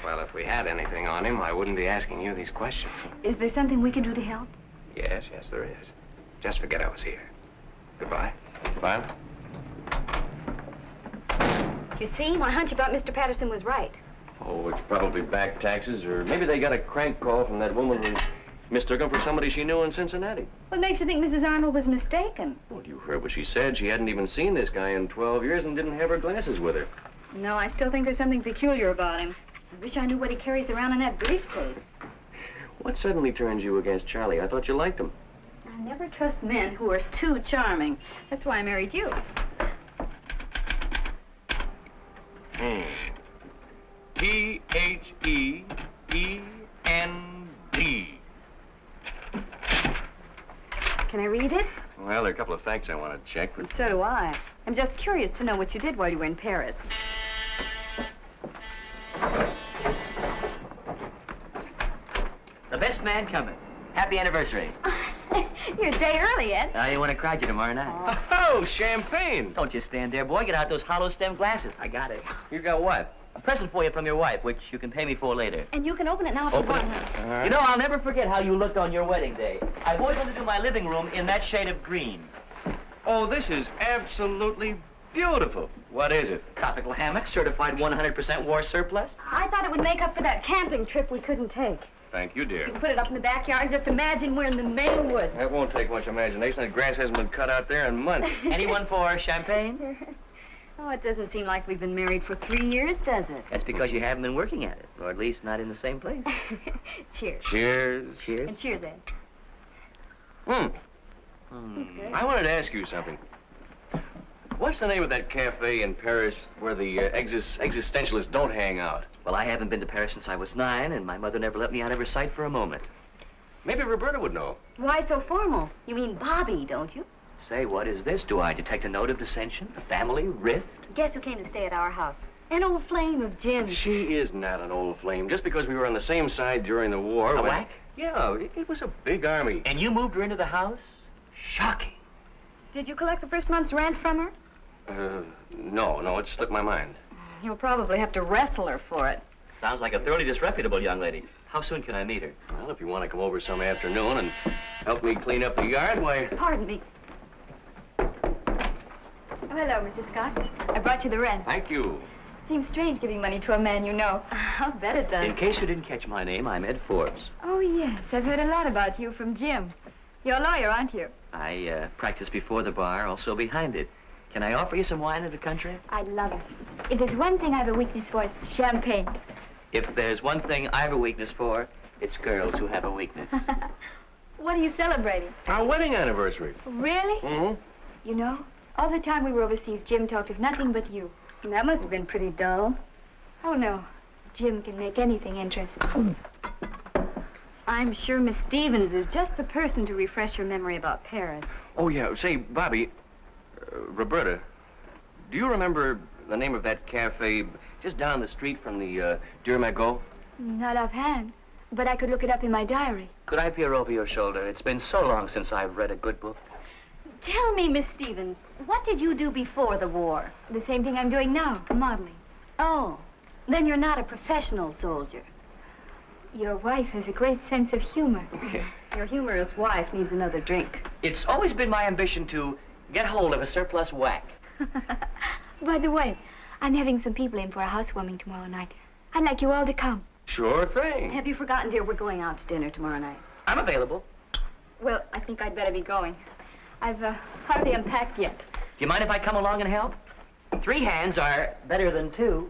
Well, if we had anything on him, I wouldn't be asking you these questions. Is there something we can do to help? Yes, there is. Just forget I was here. Goodbye. Goodbye. You see, my hunch about Mr. Patterson was right. Oh, it's probably back taxes, or maybe they got a crank call from that woman who mistook him for somebody she knew in Cincinnati. What makes you think Mrs. Arnold was mistaken? Well, you heard what she said. She hadn't even seen this guy in 12 years and didn't have her glasses with her. No, I still think there's something peculiar about him. I wish I knew what he carries around in that briefcase. What suddenly turns you against Charlie? I thought you liked him. I never trust men who are too charming. That's why I married you. T-H-E-E-N-D. Can I read it? Well, there are a couple of facts I want to check, but... So do I. I'm just curious to know what you did while you were in Paris. The best man coming. Happy anniversary. You're a day early, Ed. You want to cry you tomorrow night. Oh, champagne! Don't just stand there, boy. Get out those hollow stem glasses. I got it. You got what? A present for you from your wife, which you can pay me for later. And you can open it now if you want. You know, I'll never forget how you looked on your wedding day. I've always wanted to do my living room in that shade of green. Oh, this is absolutely beautiful. What is it? Tropical hammock, certified 100% war surplus. I thought it would make up for that camping trip we couldn't take. Thank you, dear. You can put it up in the backyard. Just imagine we're in the Maine woods. That won't take much imagination. That grass hasn't been cut out there in months. Anyone for champagne? Oh, it doesn't seem like we've been married for 3 years, does it? That's because you haven't been working at it, or at least not in the same place. Cheers. Cheers. Cheers. And cheers, Ed. I wanted to ask you something. What's the name of that cafe in Paris where the existentialists don't hang out? Well, I haven't been to Paris since I was 9, and my mother never let me out of her sight for a moment. Maybe Roberta would know. Why so formal? You mean Bobby, don't you? Say, what is this? Do I detect a note of dissension? A family rift? Guess who came to stay at our house? An old flame of Jim's. She is not an old flame. Just because we were on the same side during the war... A whack? Yeah, it was a big army. And you moved her into the house? Shocking. Did you collect the first month's rent from her? No, it slipped my mind. You'll probably have to wrestle her for it. Sounds like a thoroughly disreputable young lady. How soon can I meet her? Well, if you want to come over some afternoon and help me clean up the yard, why... Pardon me. Oh, hello, Mrs. Scott. I brought you the rent. Thank you. Seems strange giving money to a man you know. I'll bet it does. In case you didn't catch my name, I'm Ed Forbes. Oh, yes. I've heard a lot about you from Jim. You're a lawyer, aren't you? I practice before the bar, also behind it. Can I offer you some wine of the country? I love it. If there's one thing I have a weakness for, it's champagne. If there's one thing I have a weakness for, it's girls who have a weakness. What are you celebrating? Our wedding anniversary. Really? Mm-hmm. You know, all the time we were overseas, Jim talked of nothing but you. That must have been pretty dull. Oh, no. Jim can make anything interesting. I'm sure Miss Stevens is just the person to refresh your memory about Paris. Oh, yeah. Say, Bobby, Roberta, do you remember the name of that cafe just down the street from the Durmagot? Not offhand, but I could look it up in my diary. Could I peer over your shoulder? It's been so long since I've read a good book. Tell me, Miss Stevens, what did you do before the war? The same thing I'm doing now, modeling. Oh, then you're not a professional soldier. Your wife has a great sense of humor. Your humorous wife needs another drink. It's always been my ambition to get hold of a surplus whack. By the way, I'm having some people in for a housewarming tomorrow night. I'd like you all to come. Sure thing. Have you forgotten, dear, we're going out to dinner tomorrow night? I'm available. Well, I think I'd better be going. I've hardly unpacked yet. Do you mind if I come along and help? 3 hands are better than 2.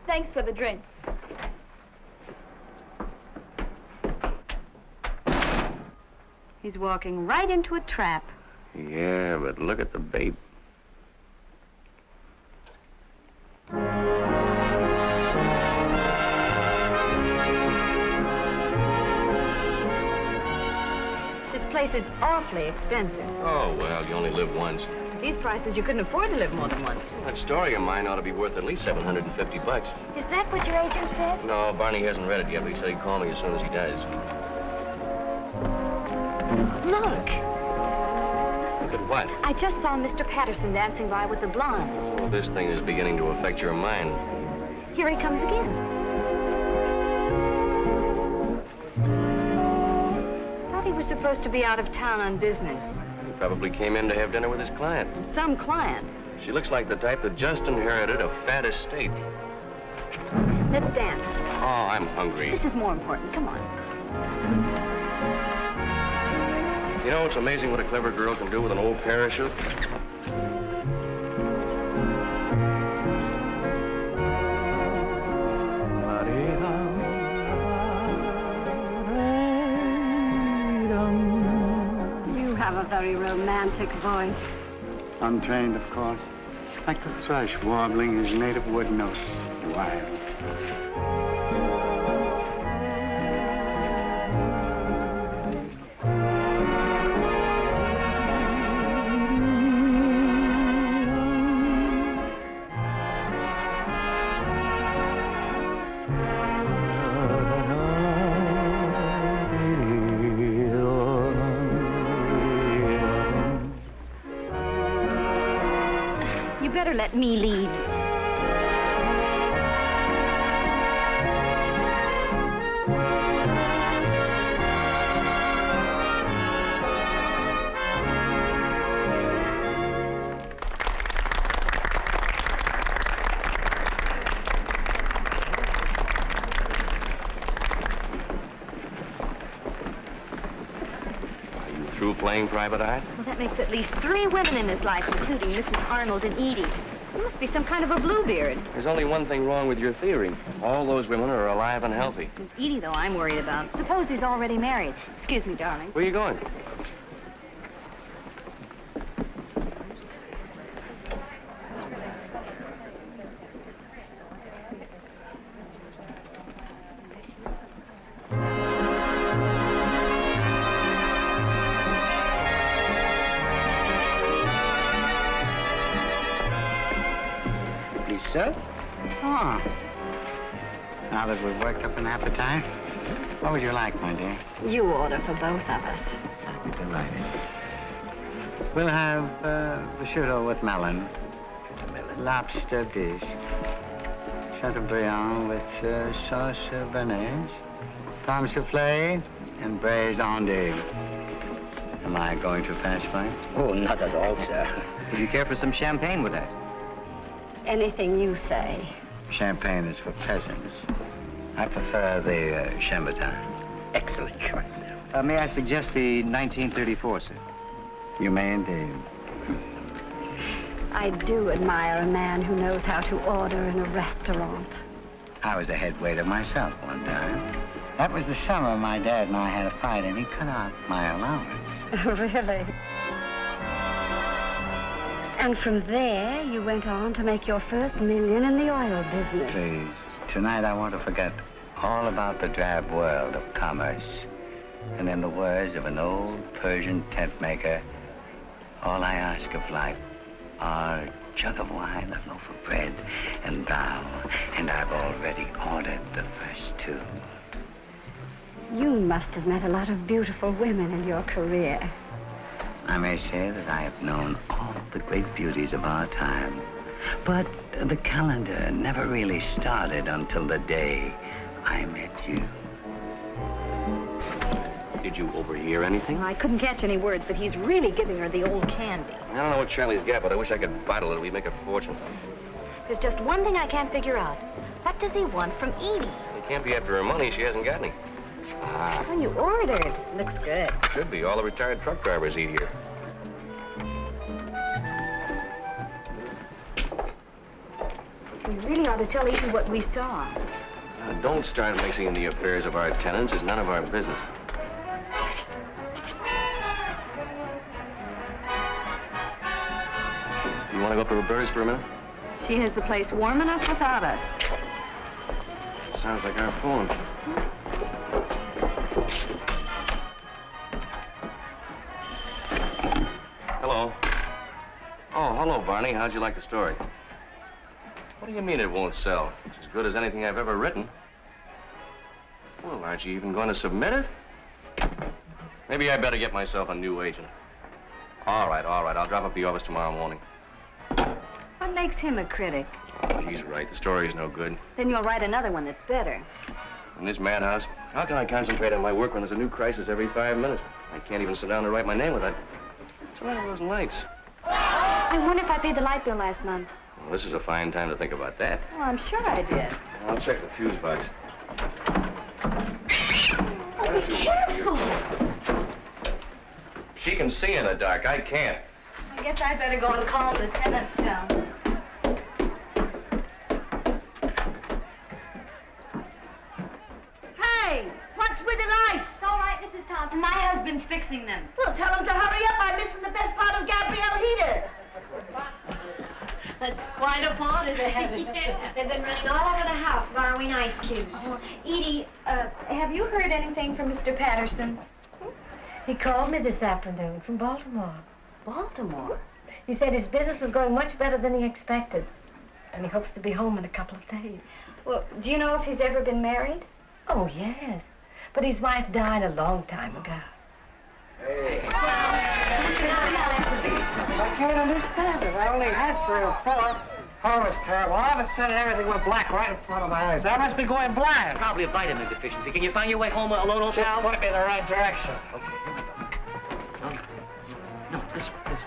Thanks for the drink. He's walking right into a trap. Yeah, but look at the babe. place is awfully expensive. Oh, well, you only live once. At these prices, you couldn't afford to live more than once. That story of mine ought to be worth at least $750. Is that what your agent said? No, Barney hasn't read it yet, but he said he'd call me as soon as he does. Look. Look at what? I just saw Mr. Patterson dancing by with the blonde. Oh, this thing is beginning to affect your mind. Here he comes again. Thought he was supposed to be out of town on business. He probably came in to have dinner with his client. Some client. She looks like the type that just inherited a fat estate. Let's dance. Oh, I'm hungry. This is more important. Come on. You know, it's amazing what a clever girl can do with an old parachute. You have a very romantic voice. Untrained, of course. Like the thrush warbling his native wood notes. Wild. Better let me lead. Through playing private eye? Well, that makes at least 3 women in his life, including Mrs. Arnold and Edie. He must be some kind of a bluebeard. There's only one thing wrong with your theory. All those women are alive and healthy. It's Edie, though, I'm worried about. Suppose he's already married. Excuse me, darling. Where are you going? Sir? Oh. Now that we've worked up an appetite, what would you like, my dear? You order for both of us. I'll be delighted. We'll have prosciutto with melon, lobster dish, chateaubriand with sauce béarnaise, pomme soufflé, and braised endive. Am I going too fast, Mike? Oh, not at all, sir. Would you care for some champagne with that? Anything you say. Champagne is for peasants. I prefer the chambertin. Excellent choice, sir. May I suggest the 1934, sir? You may indeed. I do admire a man who knows how to order in a restaurant. I was a head waiter myself one time. That was the summer my dad and I had a fight, and he cut out my allowance. Really? And from there, you went on to make your first million in the oil business. Please, tonight I want to forget all about the drab world of commerce. And in the words of an old Persian tent maker, all I ask of life are a jug of wine, a loaf of bread, and thou. And I've already ordered the first 2. You must have met a lot of beautiful women in your career. I may say that I have known all the great beauties of our time. But the calendar never really started until the day I met you. Did you overhear anything? I couldn't catch any words, but he's really giving her the old candy. I don't know what Charlie's got, but I wish I could bottle it. We'd make a fortune. There's just one thing I can't figure out. What does he want from Edie? He can't be after her money. She hasn't got any. Ah. Oh, you ordered. Looks good. Should be. All the retired truck drivers eat here. We really ought to tell Edie what we saw. Don't start mixing in the affairs of our tenants. It's none of our business. You want to go up to Roberta's for a minute? She has the place warm enough without us. Sounds like our phone. hello, Barney. How'd you like the story? What do you mean it won't sell? It's as good as anything I've ever written. Well, aren't you even going to submit it? Maybe I better get myself a new agent. All right. I'll drop up at the office tomorrow morning. What makes him a critic? Oh, he's right. The story's no good. Then you'll write another one that's better. In this madhouse, how can I concentrate on my work when there's a new crisis every 5 minutes? I can't even sit down and write my name without... What's the matter with those lights? I wonder if I paid the light bill last month. Well, this is a fine time to think about that. Well, I'm sure I did. I'll check the fuse box. Oh, be careful. She can see in the dark. I can't. I guess I'd better go and calm the tenants down. Hey, what's with the lights? It's all right, Mrs. Thompson. My husband's fixing them. Well, tell him to hurry up. I'm missing the best part of Gabrielle Heater. That's quite a party they have. Yeah. They've been running all over the house borrowing ice cubes. Oh, Edie, have you heard anything from Mr. Patterson? He called me this afternoon from Baltimore. Baltimore? He said his business was going much better than he expected. And he hopes to be home in a couple of days. Well, do you know if he's ever been married? Oh, yes. But his wife died a long time ago. Hey. I can't understand it. I only had 3 or 4. Oh, it's terrible. All of a sudden, everything went black right in front of my eyes. I must be going blind. Probably a vitamin deficiency. Can you find your way home alone, old pal? Just put me in the right direction. Okay, here we go. No, this one.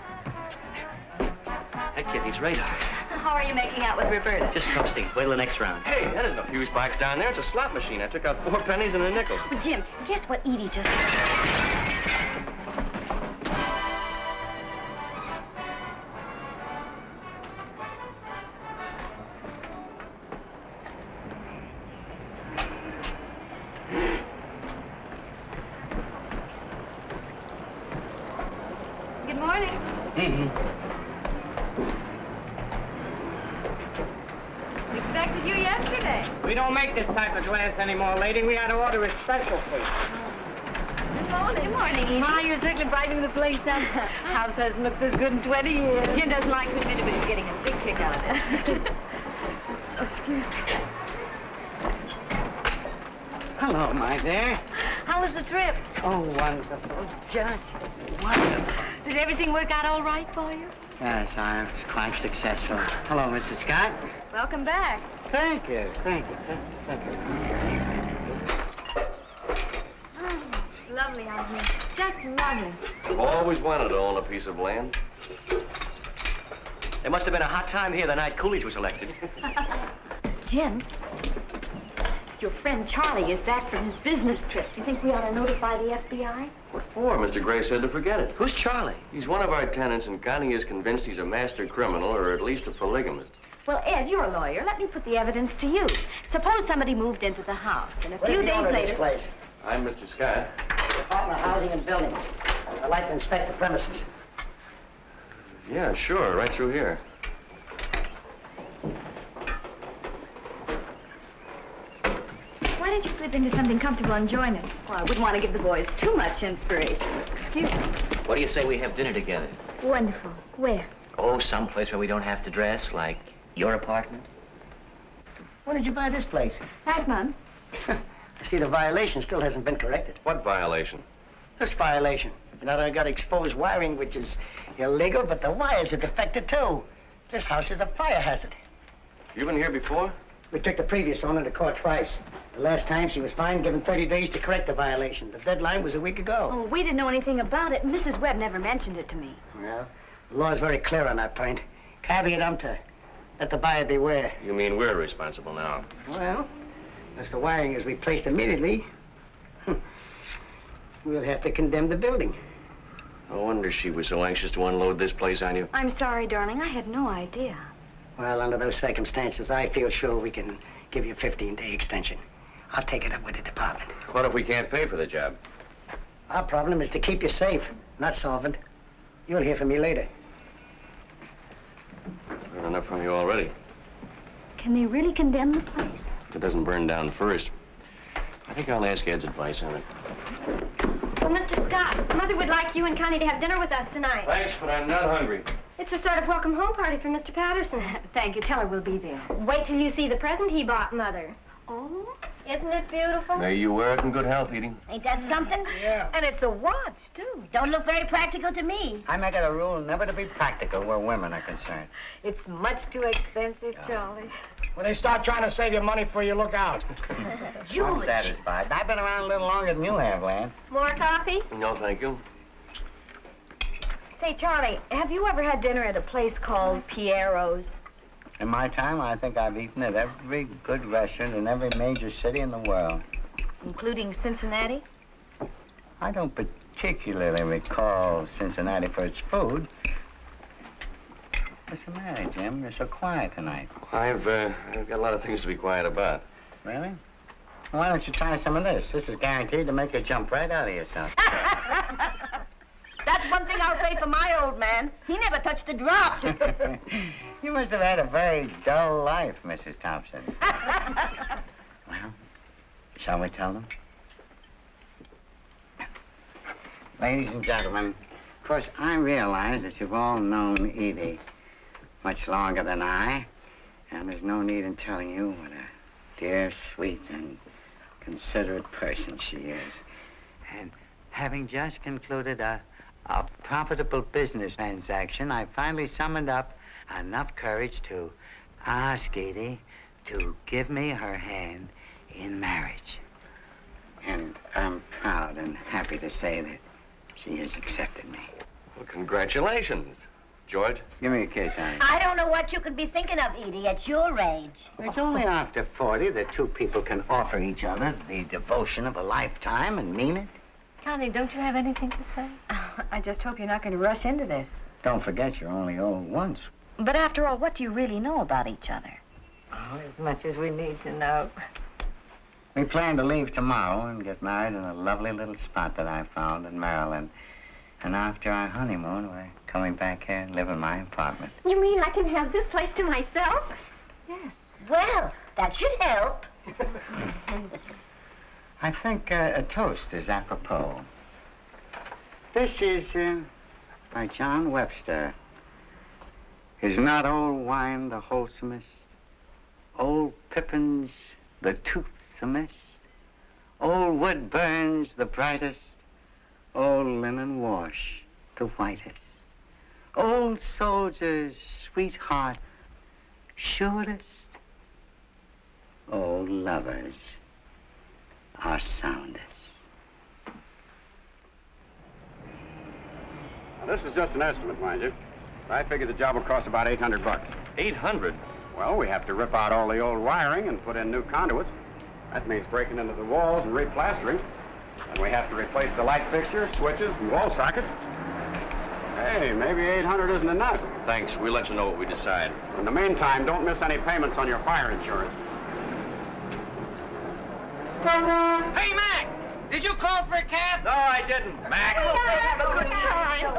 That kid needs radar. How are you making out with Roberta? Just coasting. Wait till the next round. Hey, that isn't a fuse box down there. It's a slot machine. I took out 4 pennies and a nickel. Well, Jim, guess what Edie just... Good morning. Expected you yesterday. We don't make this type of glass anymore, lady. We had to order it special, please. Good morning, Edie. Ma, you're certainly brightening the place up. House hasn't looked this good in 20 years. Jim doesn't like to admit it, but he's getting a big kick out of this. Oh, excuse me. Hello, my dear. How was the trip? Oh, wonderful. Just wonderful. Did everything work out all right for you? Yes, I was quite successful. Hello, Mr. Scott. Welcome back. Thank you. Just a second. Oh, it's lovely out here. Just lovely. I've always wanted to own a piece of land. There must have been a hot time here the night Coolidge was elected. Jim, your friend Charlie is back from his business trip. Do you think we ought to notify the FBI? What for? Mr. Gray said to forget it. Who's Charlie? He's one of our tenants, and Connie is convinced he's a master criminal, or at least a polygamist. Well, Ed, you're a lawyer. Let me put the evidence to you. Suppose somebody moved into the house, and a few days later... Place? I'm Mr. Scott. Department of Housing and Building. I'd like to inspect the premises. Yeah, sure, right through here. Why don't you slip into something comfortable and join us? Well, I wouldn't want to give the boys too much inspiration. Excuse me. What do you say we have dinner together? Wonderful. Where? Oh, someplace where we don't have to dress, like your apartment. When did you buy this place? Last month. I see the violation still hasn't been corrected. What violation? This violation. You know, I got exposed wiring, which is illegal, but the wires are defective, too. This house is a fire hazard. You been here before? We took the previous owner to court twice. The last time she was fined, given 30 days to correct the violation. The deadline was a week ago. Oh, we didn't know anything about it. Mrs. Webb never mentioned it to me. Well, the law is very clear on that point. Caveat emptor. Let the buyer beware. You mean we're responsible now? Well, unless the wiring is replaced immediately, we'll have to condemn the building. No wonder she was so anxious to unload this place on you. I'm sorry, darling. I had no idea. Well, under those circumstances, I feel sure we can give you a 15-day extension. I'll take it up with the department. What if we can't pay for the job? Our problem is to keep you safe, not solvent. You'll hear from me later. I've heard enough from you already. Can they really condemn the place? If it doesn't burn down first. I think I'll ask Ed's advice on it. Well, Mr. Scott, Mother would like you and Connie to have dinner with us tonight. Thanks, but I'm not hungry. It's It's a sort of welcome home party for Mr. Patterson. Thank you. Tell her we'll be there. Wait till you see the present he bought, Mother. Oh? Isn't it beautiful? May you wear it in good health, Edie. Ain't that something? Yeah. And it's a watch, too. Don't look very practical to me. I make it a rule never to be practical where women are concerned. It's much too expensive, Charlie. When they start trying to save you money for you, look out. I'm satisfied. I've been around a little longer than you have, Lan. More coffee? No, thank you. Say, Charlie, have you ever had dinner at a place called Piero's? In my time, I think I've eaten at every good restaurant in every major city in the world. Including Cincinnati? I don't particularly recall Cincinnati for its food. What's the matter, Jim? You're so quiet tonight. I've got a lot of things to be quiet about. Really? Well, why don't you try some of this? This is guaranteed to make you jump right out of yourself. That's one thing I'll say for my old man. He never touched a drop. You must have had a very dull life, Mrs. Thompson. Well, shall we tell them? Ladies and gentlemen, of course, I realize that you've all known Edie much longer than I, and there's no need in telling you what a dear, sweet, and considerate person she is. And having just concluded a profitable business transaction, I finally summoned up enough courage to ask Edie to give me her hand in marriage. And I'm proud and happy to say that she has accepted me. Well, congratulations. George? Give me a kiss, honey. I don't know what you could be thinking of, Edie, at your age. It's only after 40 that two people can offer each other the devotion of a lifetime and mean it. Connie, don't you have anything to say? I just hope you're not going to rush into this. Don't forget you're only old once. But after all, what do you really know about each other? Oh, as much as we need to know. We plan to leave tomorrow and get married in a lovely little spot that I found in Maryland. And after our honeymoon, we're coming back here and live in my apartment. You mean I can have this place to myself? Yes. Well, that should help. I think a toast is apropos. This is by John Webster. Is not old wine the wholesomest? Old pippins the toothsomest? Old wood burns the brightest? Old linen wash the whitest? Old soldier's sweetheart surest? Old lovers are soundest. Now, this is just an estimate, mind you. I figure the job will cost about $800. 800? Well, we have to rip out all the old wiring and put in new conduits. That means breaking into the walls and replastering. And we have to replace the light fixtures, switches, and wall sockets. Hey, maybe 800 isn't enough. Thanks. We'll let you know what we decide. In the meantime, don't miss any payments on your fire insurance. Hey, Mac! Did you call for a cab? No, I didn't. Mac! Have a good time.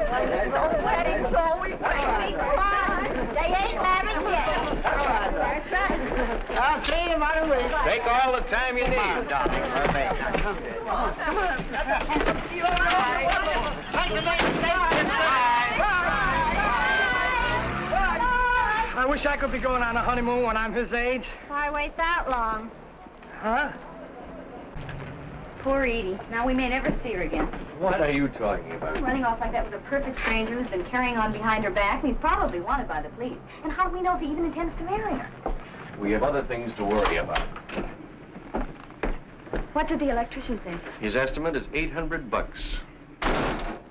The wedding's always making me cry. They ain't married yet. I'll see you right away. Take all the time you need. Come on, darling. Come on. I wish I could be going on a honeymoon when I'm his age. Why wait that long? Huh? Poor Edie. Now we may never see her again. What are you talking about? Running off like that with a perfect stranger who's been carrying on behind her back, and he's probably wanted by the police. And how do we know if he even intends to marry her? We have other things to worry about. What did the electrician say? His estimate is $800,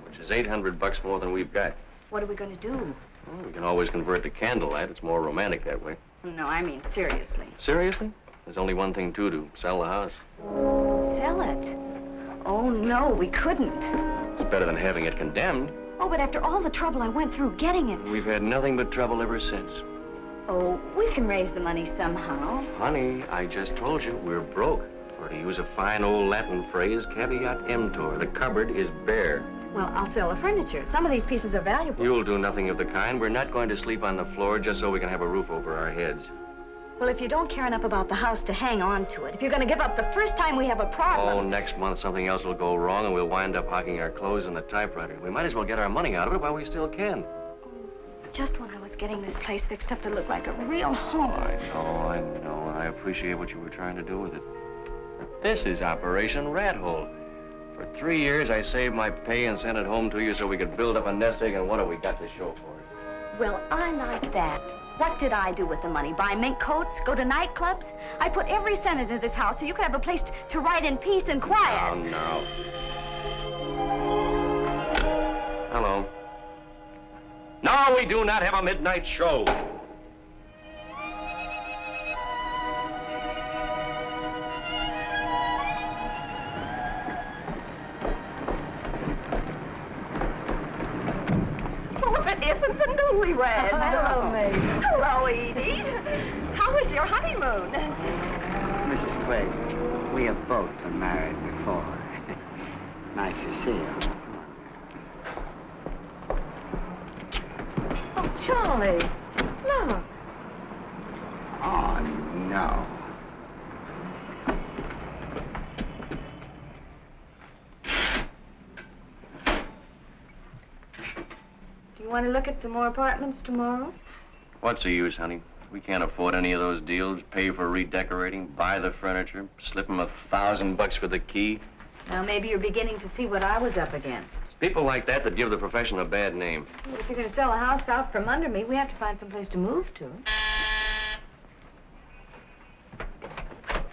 which is $800 more than we've got. What are we going to do? Well, we can always convert the candlelight. It's more romantic that way. No, I mean seriously. Seriously? There's only one thing to do. Sell the house. Sell it? Oh, no, we couldn't. It's better than having it condemned. Oh, but after all the trouble I went through getting it... We've had nothing but trouble ever since. Oh, we can raise the money somehow. Honey, I just told you, we're broke. Or to use a fine old Latin phrase, caveat emptor. The cupboard is bare. Well, I'll sell the furniture. Some of these pieces are valuable. You'll do nothing of the kind. We're not going to sleep on the floor just so we can have a roof over our heads. Well, if you don't care enough about the house to hang on to it, if you're going to give up the first time we have a problem... Oh, next month something else will go wrong and we'll wind up hocking our clothes in the typewriter. We might as well get our money out of it while we still can. Just when I was getting this place fixed up to look like a real home. I know, and I appreciate what you were trying to do with it. But this is Operation Rat Hole. For 3 years, I saved my pay and sent it home to you so we could build up a nest egg, and what have we got to show for it? Well, I like that. What did I do with the money? Buy mink coats? Go to nightclubs? I put every cent into this house so you could have a place to write in peace and quiet. Oh, no. Hello. No, we do not have a midnight show. Oh, if it isn't the newlyweds. Hello, May. Hello, Edie. How was your honeymoon? Mrs. Quaid, we have both been married before. Nice to see you. Oh, Charlie, look. Oh, no. Do you want to look at some more apartments tomorrow? What's the use, honey? We can't afford any of those deals. Pay for redecorating, buy the furniture, slip them $1,000 for the key. Now, maybe you're beginning to see what I was up against. It's people like that that give the profession a bad name. Well, if you're going to sell a house out from under me, we have to find some place to move to.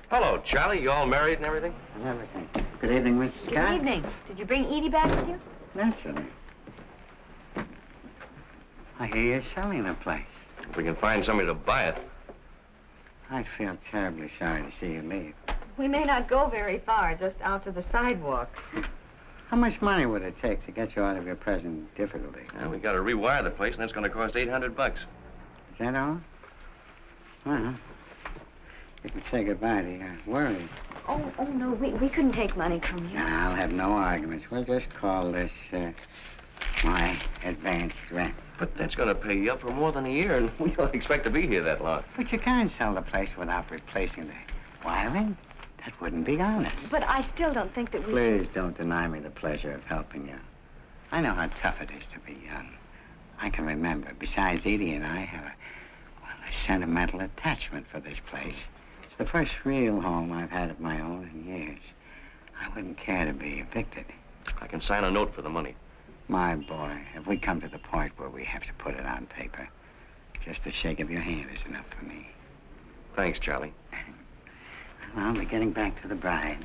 Hello, Charlie. You all married and everything? Everything. Good evening, Mrs. Scott. Good evening. Did you bring Edie back with you? Naturally. I hear you're selling the place. If we can find somebody to buy it. I'd feel terribly sorry to see you leave. We may not go very far, just out to the sidewalk. How much money would it take to get you out of your present difficulty? Well, we got to rewire the place, and that's going to cost $800. Is that all? Well, you can say goodbye to your worries. Oh, no, we couldn't take money from you. No, I'll have no arguments. We'll just call this, my advanced rent. But that's going to pay you up for more than a year, and we don't expect to be here that long. But you can't sell the place without replacing the wiring. That wouldn't be honest. But I still don't think that we Please don't deny me the pleasure of helping you. I know how tough it is to be young. I can remember. Besides, Edie and I have a sentimental attachment for this place. It's the first real home I've had of my own in years. I wouldn't care to be evicted. I can sign a note for the money. My boy, if we come to the point where we have to put it on paper, just the shake of your hand is enough for me. Thanks, Charlie. Well, I'll be getting back to the bride.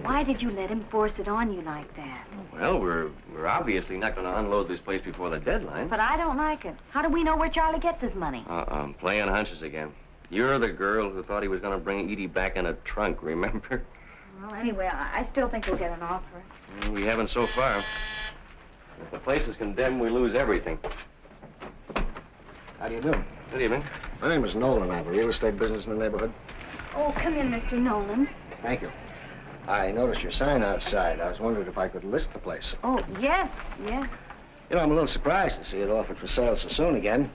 Why did you let him force it on you like that? Well, we're obviously not going to unload this place before the deadline. But I don't like it. How do we know where Charlie gets his money? I'm playing hunches again. You're the girl who thought he was going to bring Edie back in a trunk, remember? Well, anyway, I still think we'll get an offer. Well, we haven't so far. If the place is condemned, we lose everything. How do you do? Good evening. My name is Nolan. I have a real estate business in the neighborhood. Oh, come in, Mr. Nolan. Thank you. I noticed your sign outside. I was wondering if I could list the place. Oh, yes. You know, I'm a little surprised to see it offered for sale so soon again.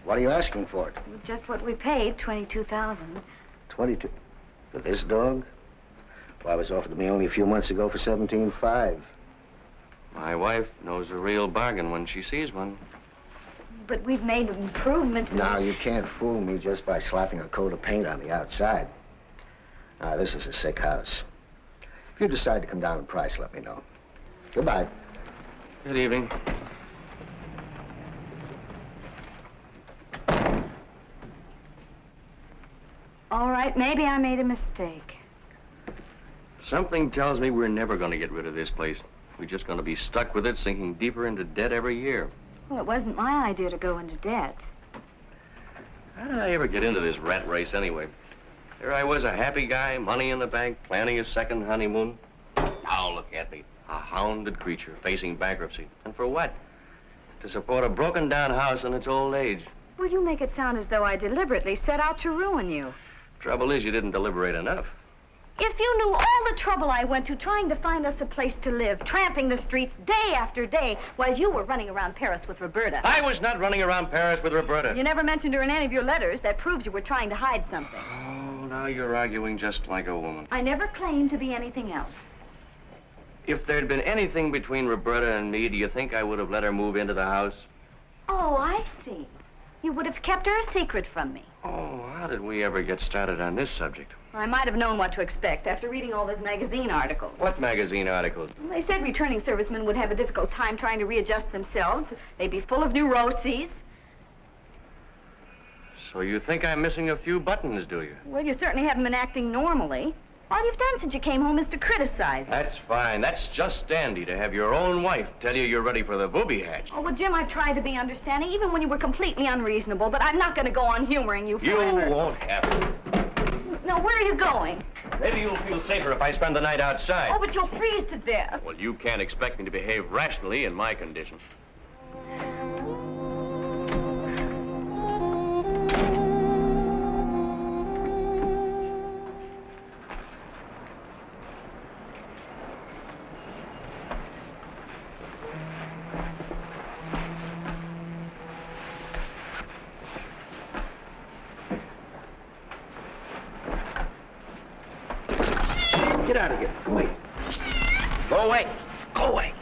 What are you asking for it? Just what we paid, $22,000. 22. For this dog? Well, it was offered to me only a few months ago for $17,500. My wife knows a real bargain when she sees one. But we've made improvements. Now, you can't fool me just by slapping a coat of paint on the outside. Now, this is a sick house. If you decide to come down in price, let me know. Goodbye. Good evening. All right, maybe I made a mistake. Something tells me we're never going to get rid of this place. We're just going to be stuck with it, sinking deeper into debt every year. Well, it wasn't my idea to go into debt. How did I ever get into this rat race anyway? There I was, a happy guy, money in the bank, planning a second honeymoon. Now look at me, a hounded creature facing bankruptcy. And for what? To support a broken down house in its old age. Well, you make it sound as though I deliberately set out to ruin you. Trouble is, you didn't deliberate enough. If you knew all the trouble I went to trying to find us a place to live, tramping the streets day after day, while you were running around Paris with Roberta. I was not running around Paris with Roberta. You never mentioned her in any of your letters. That proves you were trying to hide something. Oh, now you're arguing just like a woman. I never claimed to be anything else. If there'd been anything between Roberta and me, do you think I would have let her move into the house? Oh, I see. You would have kept her a secret from me. Oh, how did we ever get started on this subject? I might have known what to expect after reading all those magazine articles. What magazine articles? They said returning servicemen would have a difficult time trying to readjust themselves. They'd be full of neuroses. So you think I'm missing a few buttons, do you? Well, you certainly haven't been acting normally. All you've done since you came home is to criticize. That's fine. That's just dandy to have your own wife tell you you're ready for the booby hatch. Oh, well, Jim, I've tried to be understanding, even when you were completely unreasonable, but I'm not going to go on humoring you forever. You won't have it. No, where are you going? Maybe you'll feel safer if I spend the night outside. Oh, but you'll freeze to death. Well, you can't expect me to behave rationally in my condition. Get out of here. Go away. Go away. Go away.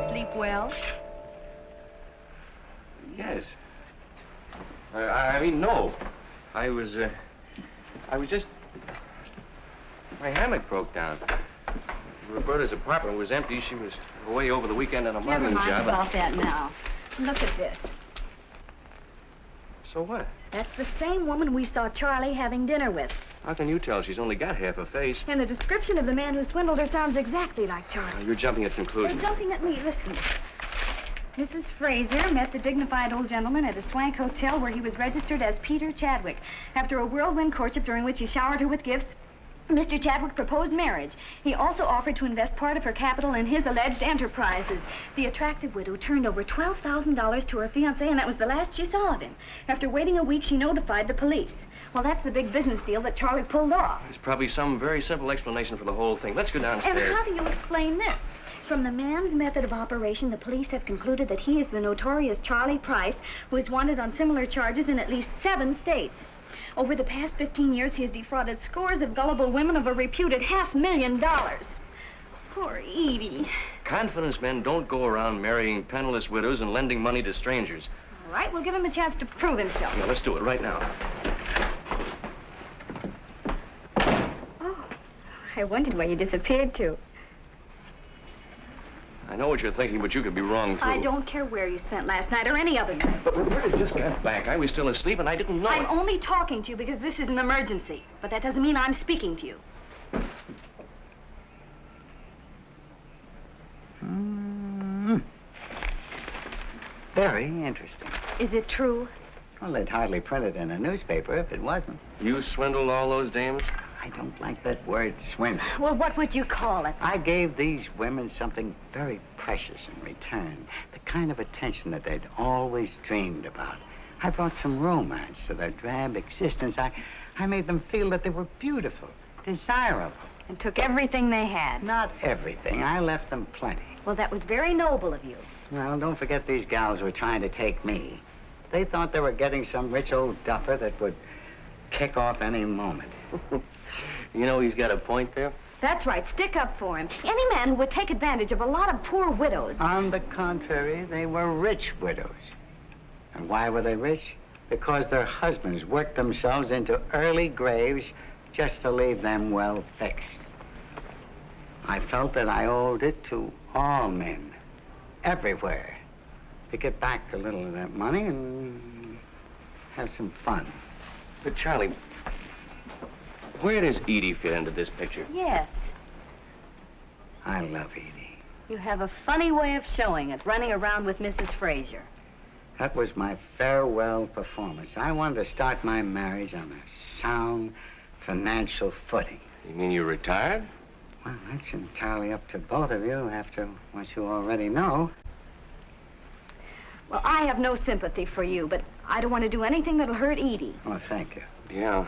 Sleep well? Yes. I mean, no. I was just... My hammock broke down. Roberta's apartment was empty. She was away over the weekend on a Never modeling mind job. about that now. Look at this. So what? That's the same woman we saw Charlie having dinner with. How can you tell? She's only got half a face. And the description of the man who swindled her sounds exactly like Charlie. You're jumping at conclusions. You're jumping at me. Listen. Mrs. Fraser met the dignified old gentleman at a swank hotel where he was registered as Peter Chadwick. After a whirlwind courtship during which he showered her with gifts, Mr. Chadwick proposed marriage. He also offered to invest part of her capital in his alleged enterprises. The attractive widow turned over $12,000 to her fiancé, and that was the last she saw of him. After waiting a week, she notified the police. Well, that's the big business deal that Charlie pulled off. There's probably some very simple explanation for the whole thing. Let's go downstairs. And how do you explain this? From the man's method of operation, the police have concluded that he is the notorious Charlie Price, who is wanted on similar charges in at least 7 states. Over the past 15 years, he has defrauded scores of gullible women of a reputed $500,000. Poor Edie. Confidence men don't go around marrying penniless widows and lending money to strangers. All right, we'll give him a chance to prove himself. Now, let's do it right now. Oh, I wondered where you disappeared to. I know what you're thinking, but you could be wrong, too. I don't care where you spent last night or any other night. But Roberta just got back. I was still asleep, and I didn't know I'm it. only talking to you because this is an emergency. But that doesn't mean I'm speaking to you. Very interesting. Is it true? Well, they'd hardly print it in a newspaper if it wasn't. You swindled all those dames? I don't like that word, swindle. Well, what would you call it? I gave these women something very precious in return. The kind of attention that they'd always dreamed about. I brought some romance to their drab existence. I made them feel that they were beautiful, desirable. And took everything they had. Not everything. I left them plenty. Well, that was very noble of you. Well, don't forget these gals were trying to take me. They thought they were getting some rich old duffer that would kick off any moment. You know he's got a point there. That's right. Stick up for him. Any man who would take advantage of a lot of poor widows. On the contrary, they were rich widows. And why were they rich? Because their husbands worked themselves into early graves just to leave them well fixed. I felt that I owed it to all men, everywhere, to get back a little of that money and have some fun. But, Charlie, where does Edie fit into this picture? Yes. I love Edie. You have a funny way of showing it, running around with Mrs. Fraser. That was my farewell performance. I wanted to start my marriage on a sound financial footing. You mean you retired? Well, that's entirely up to both of you after what you already know. Well, I have no sympathy for you, but I don't want to do anything that'll hurt Edie. Oh, thank you. Yeah.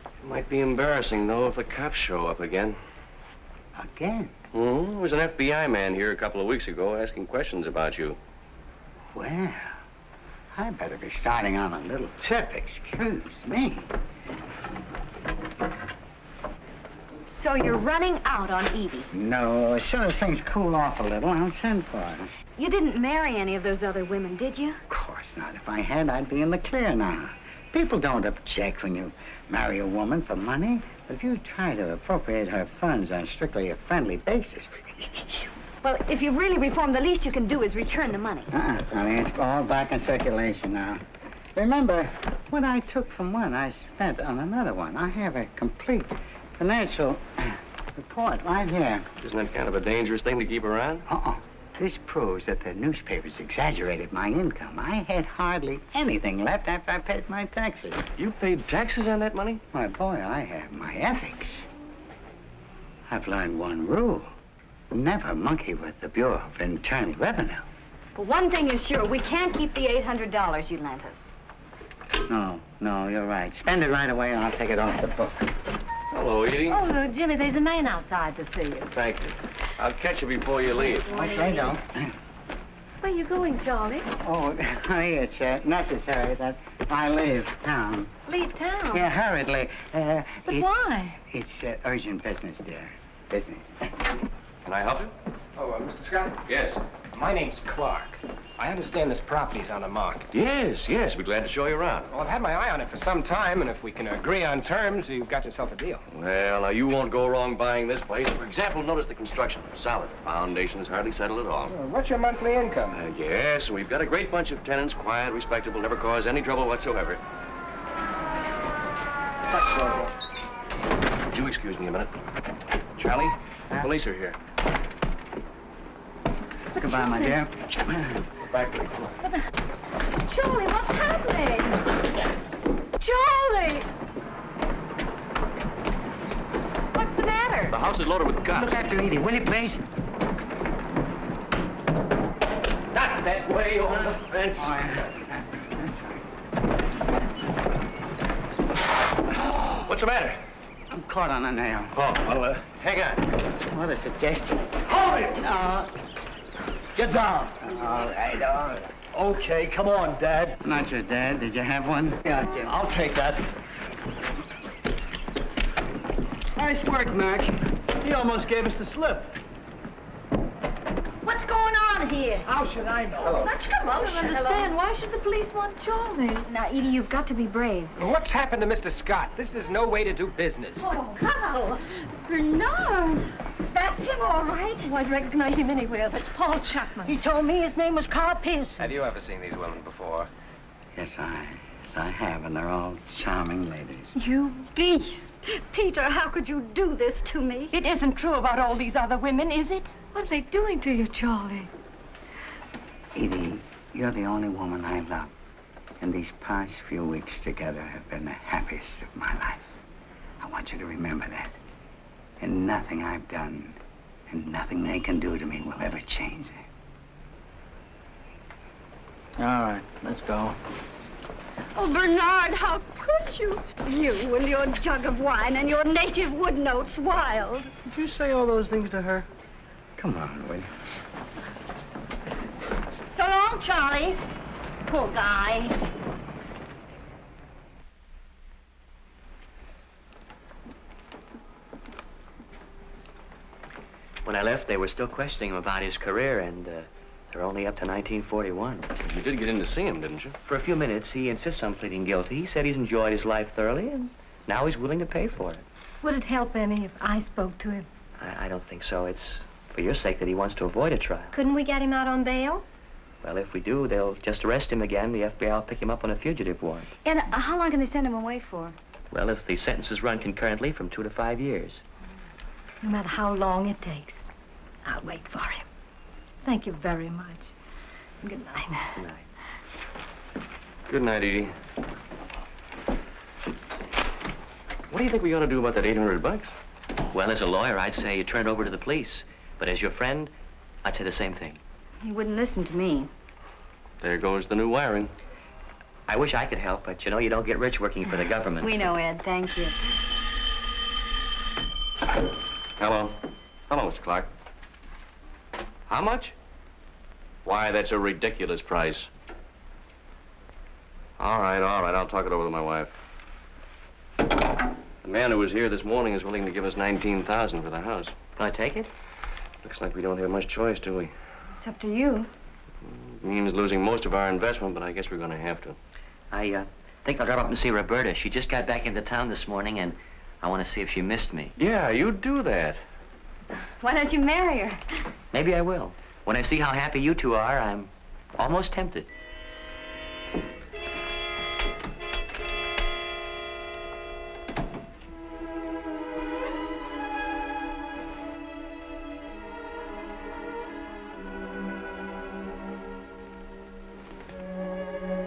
It might be embarrassing, though, if the cops show up again. Again? Mm-hmm. There was an FBI man here a couple of weeks ago asking questions about you. Well, I better be starting on a little trip, excuse me. So you're running out on Edie? No, as soon as things cool off a little, I'll send for her. You didn't marry any of those other women, did you? Of course not. If I had, I'd be in the clear now. People don't object when you marry a woman for money. But if you try to appropriate her funds on strictly a friendly basis... Well, if you really reform, the least you can do is return the money. Honey, it's all back in circulation now. Remember, what I took from one, I spent on another one. I have a complete financial report right here. Isn't that kind of a dangerous thing to keep around? This proves that the newspapers exaggerated my income. I had hardly anything left after I paid my taxes. You paid taxes on that money? My boy, I have my ethics. I've learned one rule. Never monkey with the Bureau of Internal Revenue. But one thing is sure, we can't keep the $800 you lent us. No, you're right. Spend it right away and I'll take it off the book. Hello, Edie. Oh, Jimmy, there's a man outside to see you. Thank you. I'll catch you before you leave. Okay, don't. Where are you going, Charlie? Oh, honey, it's necessary that I leave town. Leave town? Yeah, hurriedly. But why? It's urgent business, dear. Business. Can I help you? Oh, Mr. Scott? Yes. My name's Clark. I understand this property's on the market. Yes, yes. Be glad to show you around. Well, I've had my eye on it for some time, and if we can agree on terms, you've got yourself a deal. Well, now, you won't go wrong buying this place. For example, notice the construction. Solid. Foundation is hardly settled at all. Well, what's your monthly income? Yes, we've got a great bunch of tenants, quiet, respectable, never cause any trouble whatsoever. Would you excuse me a minute? Charlie, the police are here. Goodbye, my dear. Go back, please. Charlie, what's happening? Charlie! What's the matter? The house is loaded with cops. Look after Edie, will you, please? Not that way on the fence. What's the matter? I'm caught on a nail. Oh, well, hang on. What a suggestion. Hold it! No. Get down. All right. Okay, come on, Dad. Not your dad. Did you have one? Yeah, Jim. I'll take that. Nice work, Mac. He almost gave us the slip. What's going on here? How should I know? Let's come on. I don't understand. Why should the police want Charlie? Now, Edie, you've got to be brave. What's happened to Mr. Scott? This is no way to do business. Oh, Carl! Bernard! That's him, all right. Oh, I'd recognize him anywhere. That's Paul Chapman. He told me his name was Carl Pearson. Have you ever seen these women before? Yes, I have, and they're all charming ladies. You beast! Peter, how could you do this to me? It isn't true about all these other women, is it? What are they doing to you, Charlie? Edie, you're the only woman I love. And these past few weeks together have been the happiest of my life. I want you to remember that. And nothing I've done and nothing they can do to me will ever change that. All right, let's go. Oh, Bernard, how could you? You and your jug of wine and your native wood notes wild. Did you say all those things to her? Come on, will you? So long, Charlie. Poor guy. When I left, they were still questioning him about his career, and they're only up to 1941. You did get in to see him, didn't you? For a few minutes, he insists on pleading guilty. He said he's enjoyed his life thoroughly, and now he's willing to pay for it. Would it help any if I spoke to him? I don't think so. It's for your sake that he wants to avoid a trial. Couldn't we get him out on bail? Well, if we do, they'll just arrest him again. The FBI will pick him up on a fugitive warrant. And how long can they send him away for? Well, if the sentences run concurrently, from 2 to 5 years. No matter how long it takes, I'll wait for him. Thank you very much. Good night. Good night. Good night, Edie. What do you think we ought to do about that $800? Well, as a lawyer, I'd say you turn it over to the police. But as your friend, I'd say the same thing. He wouldn't listen to me. There goes the new wiring. I wish I could help, but you know you don't get rich working for the government. We know, Ed. Thank you. Hello. Hello, Mr. Clark. How much? Why, that's a ridiculous price. All right, I'll talk it over with my wife. The man who was here this morning is willing to give us $19,000 for the house. Can I take it? Looks like we don't have much choice, do we? It's up to you. It means losing most of our investment, but I guess we're going to have to. I think I'll drop up and see Roberta. She just got back into town this morning, and I want to see if she missed me. Yeah, you do that. Why don't you marry her? Maybe I will. When I see how happy you two are, I'm almost tempted.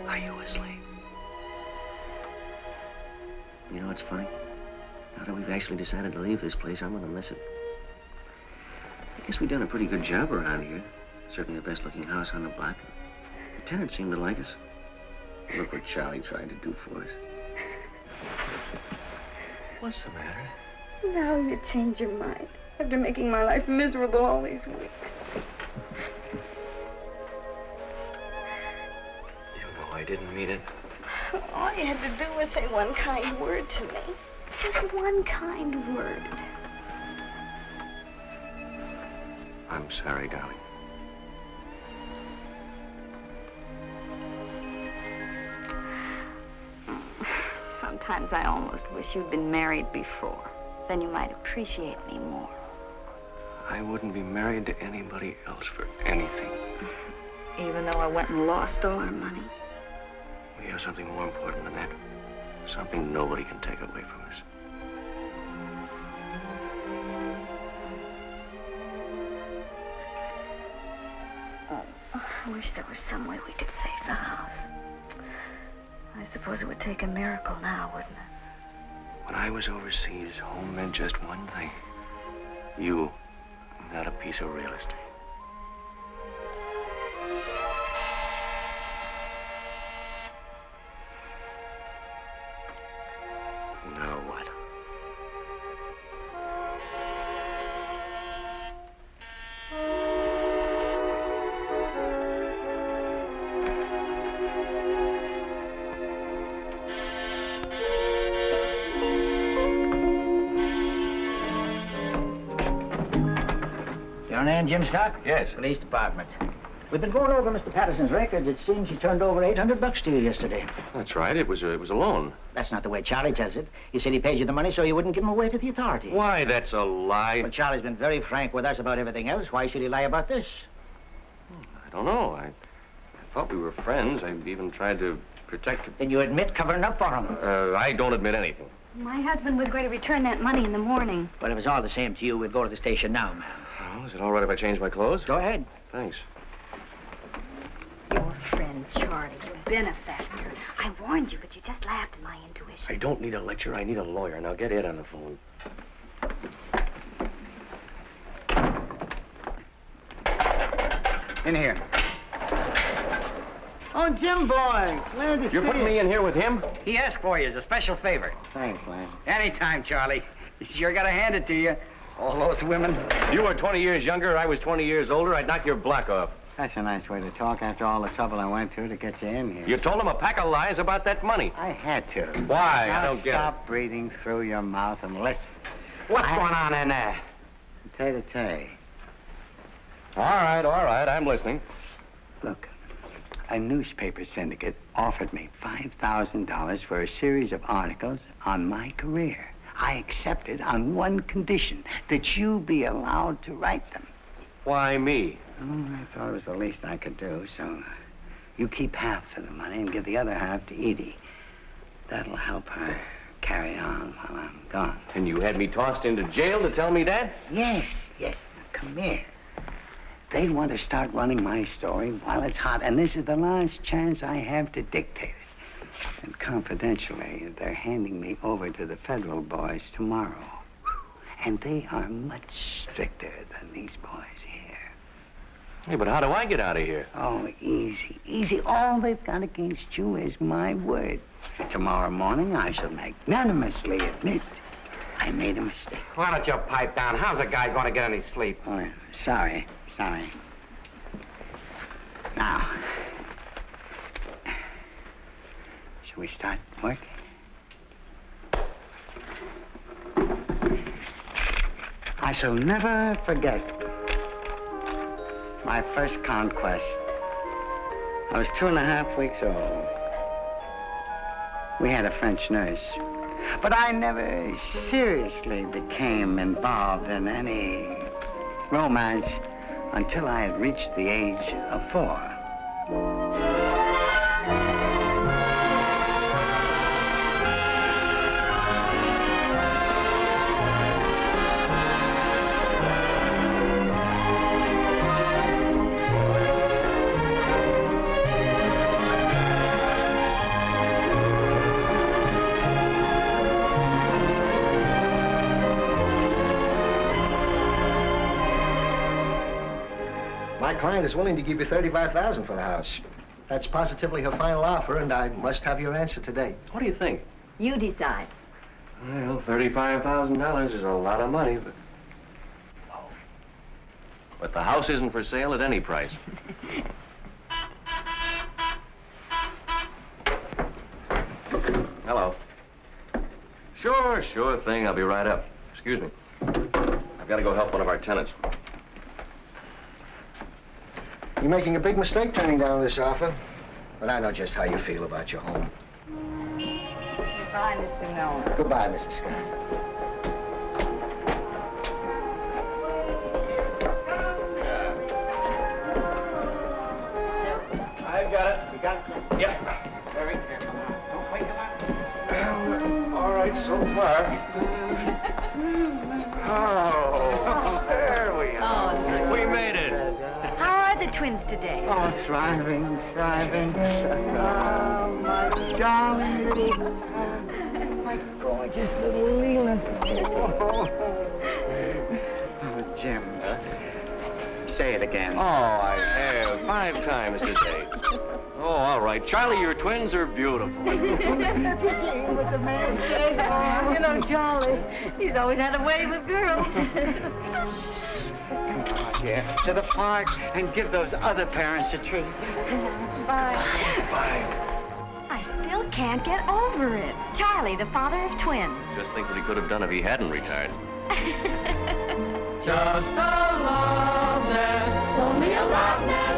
Are you asleep? You know, it's funny. Now that we've actually decided to leave this place, I'm gonna miss it. I guess we've done a pretty good job around here. Certainly the best-looking house on the block. The tenants seem to like us. Look what Charlie tried to do for us. What's the matter? Now you change your mind after making my life miserable all these weeks. You know I didn't mean it. All you had to do was say one kind word to me. Just one kind word. I'm sorry, darling. Sometimes I almost wish you'd been married before. Then you might appreciate me more. I wouldn't be married to anybody else for anything. Even though I went and lost all our money. We have something more important than that. Something nobody can take away from us. I wish there was some way we could save the house. I suppose it would take a miracle now, wouldn't it? When I was overseas, home meant just one thing. You, not a piece of real estate. Now what? Your name, Jim Scott? Yes. Police Department. We've been going over Mr. Patterson's records. It seems he turned over $800 to you yesterday. That's right. It was a loan. That's not the way Charlie tells it. He said he paid you the money so you wouldn't give him away to the authorities. Why, that's a lie. But Charlie's been very frank with us about everything else. Why should he lie about this? I don't know. I thought we were friends. I even tried to protect him. Then you admit covering up for him. I don't admit anything. My husband was going to return that money in the morning. Well, if it's all the same to you, we'll go to the station now, ma'am. Oh, is it all right if I change my clothes? Go ahead. Thanks. Your friend, Charlie, your benefactor. I warned you, but you just laughed at my intuition. I don't need a lecture. I need a lawyer. Now get Ed on the phone. In here. Oh, Jim boy. Glad to see you. You're putting me in here with him? He asked for you as a special favor. Thanks, man. Anytime, Charlie. You sure gotta hand it to you. All those women. You were 20 years younger. I was 20 years older. I'd knock your block off. That's a nice way to talk after all the trouble I went to get you in here. You told him a pack of lies about that money. I had to. Why? Now I don't get it. Stop breathing through your mouth and listen. What's going on in there? Tay-to-tay. All right. I'm listening. Look, a newspaper syndicate offered me $5,000 for a series of articles on my career. I accepted on one condition, that you be allowed to write them. Why me? Oh, I thought it was the least I could do, so you keep half of the money and give the other half to Edie. That'll help her carry on while I'm gone. And you had me tossed into jail to tell me that? Yes. Now, come here. They want to start running my story while it's hot, and this is the last chance I have to dictate it. And confidentially, they're handing me over to the federal boys tomorrow. And they are much stricter than these boys here. Hey, but how do I get out of here? Oh, easy. All they've got against you is my word. Tomorrow morning, I shall magnanimously admit I made a mistake. Why don't you pipe down? How's a guy going to get any sleep? Oh, sorry. Now, shall we start work? I shall never forget my first conquest. I was 2.5 weeks old. We had a French nurse. But I never seriously became involved in any romance until I had reached the age of 4. My client is willing to give you $35,000 for the house. That's positively her final offer, and I must have your answer today. What do you think? You decide. Well, $35,000 is a lot of money, but... But the house isn't for sale at any price. Hello. Sure thing. I'll be right up. Excuse me. I've got to go help one of our tenants. You're making a big mistake turning down this offer, but I know just how you feel about your home. Bye, Mr. Newman. Goodbye, Mrs. Scott. I've got it. You got it? Yep. Very careful now. Don't wake him up. All right, so far. Oh, there we are. Oh, We made it. how are the twins today? Oh, thriving, thriving. Oh, my darling little, my gorgeous little Leland. Oh, Jim. Say it again. Oh, I have 5 times today. Oh, all right. Charlie, your twins are beautiful. Did you hear what the man said? You know, Charlie, he's always had a way with girls. Come on, dear, to the park and give those other parents a treat. Bye. Bye. I still can't get over it. Charlie, the father of twins. Just think what he could have done if he hadn't retired. Just a love nest, only a love nest.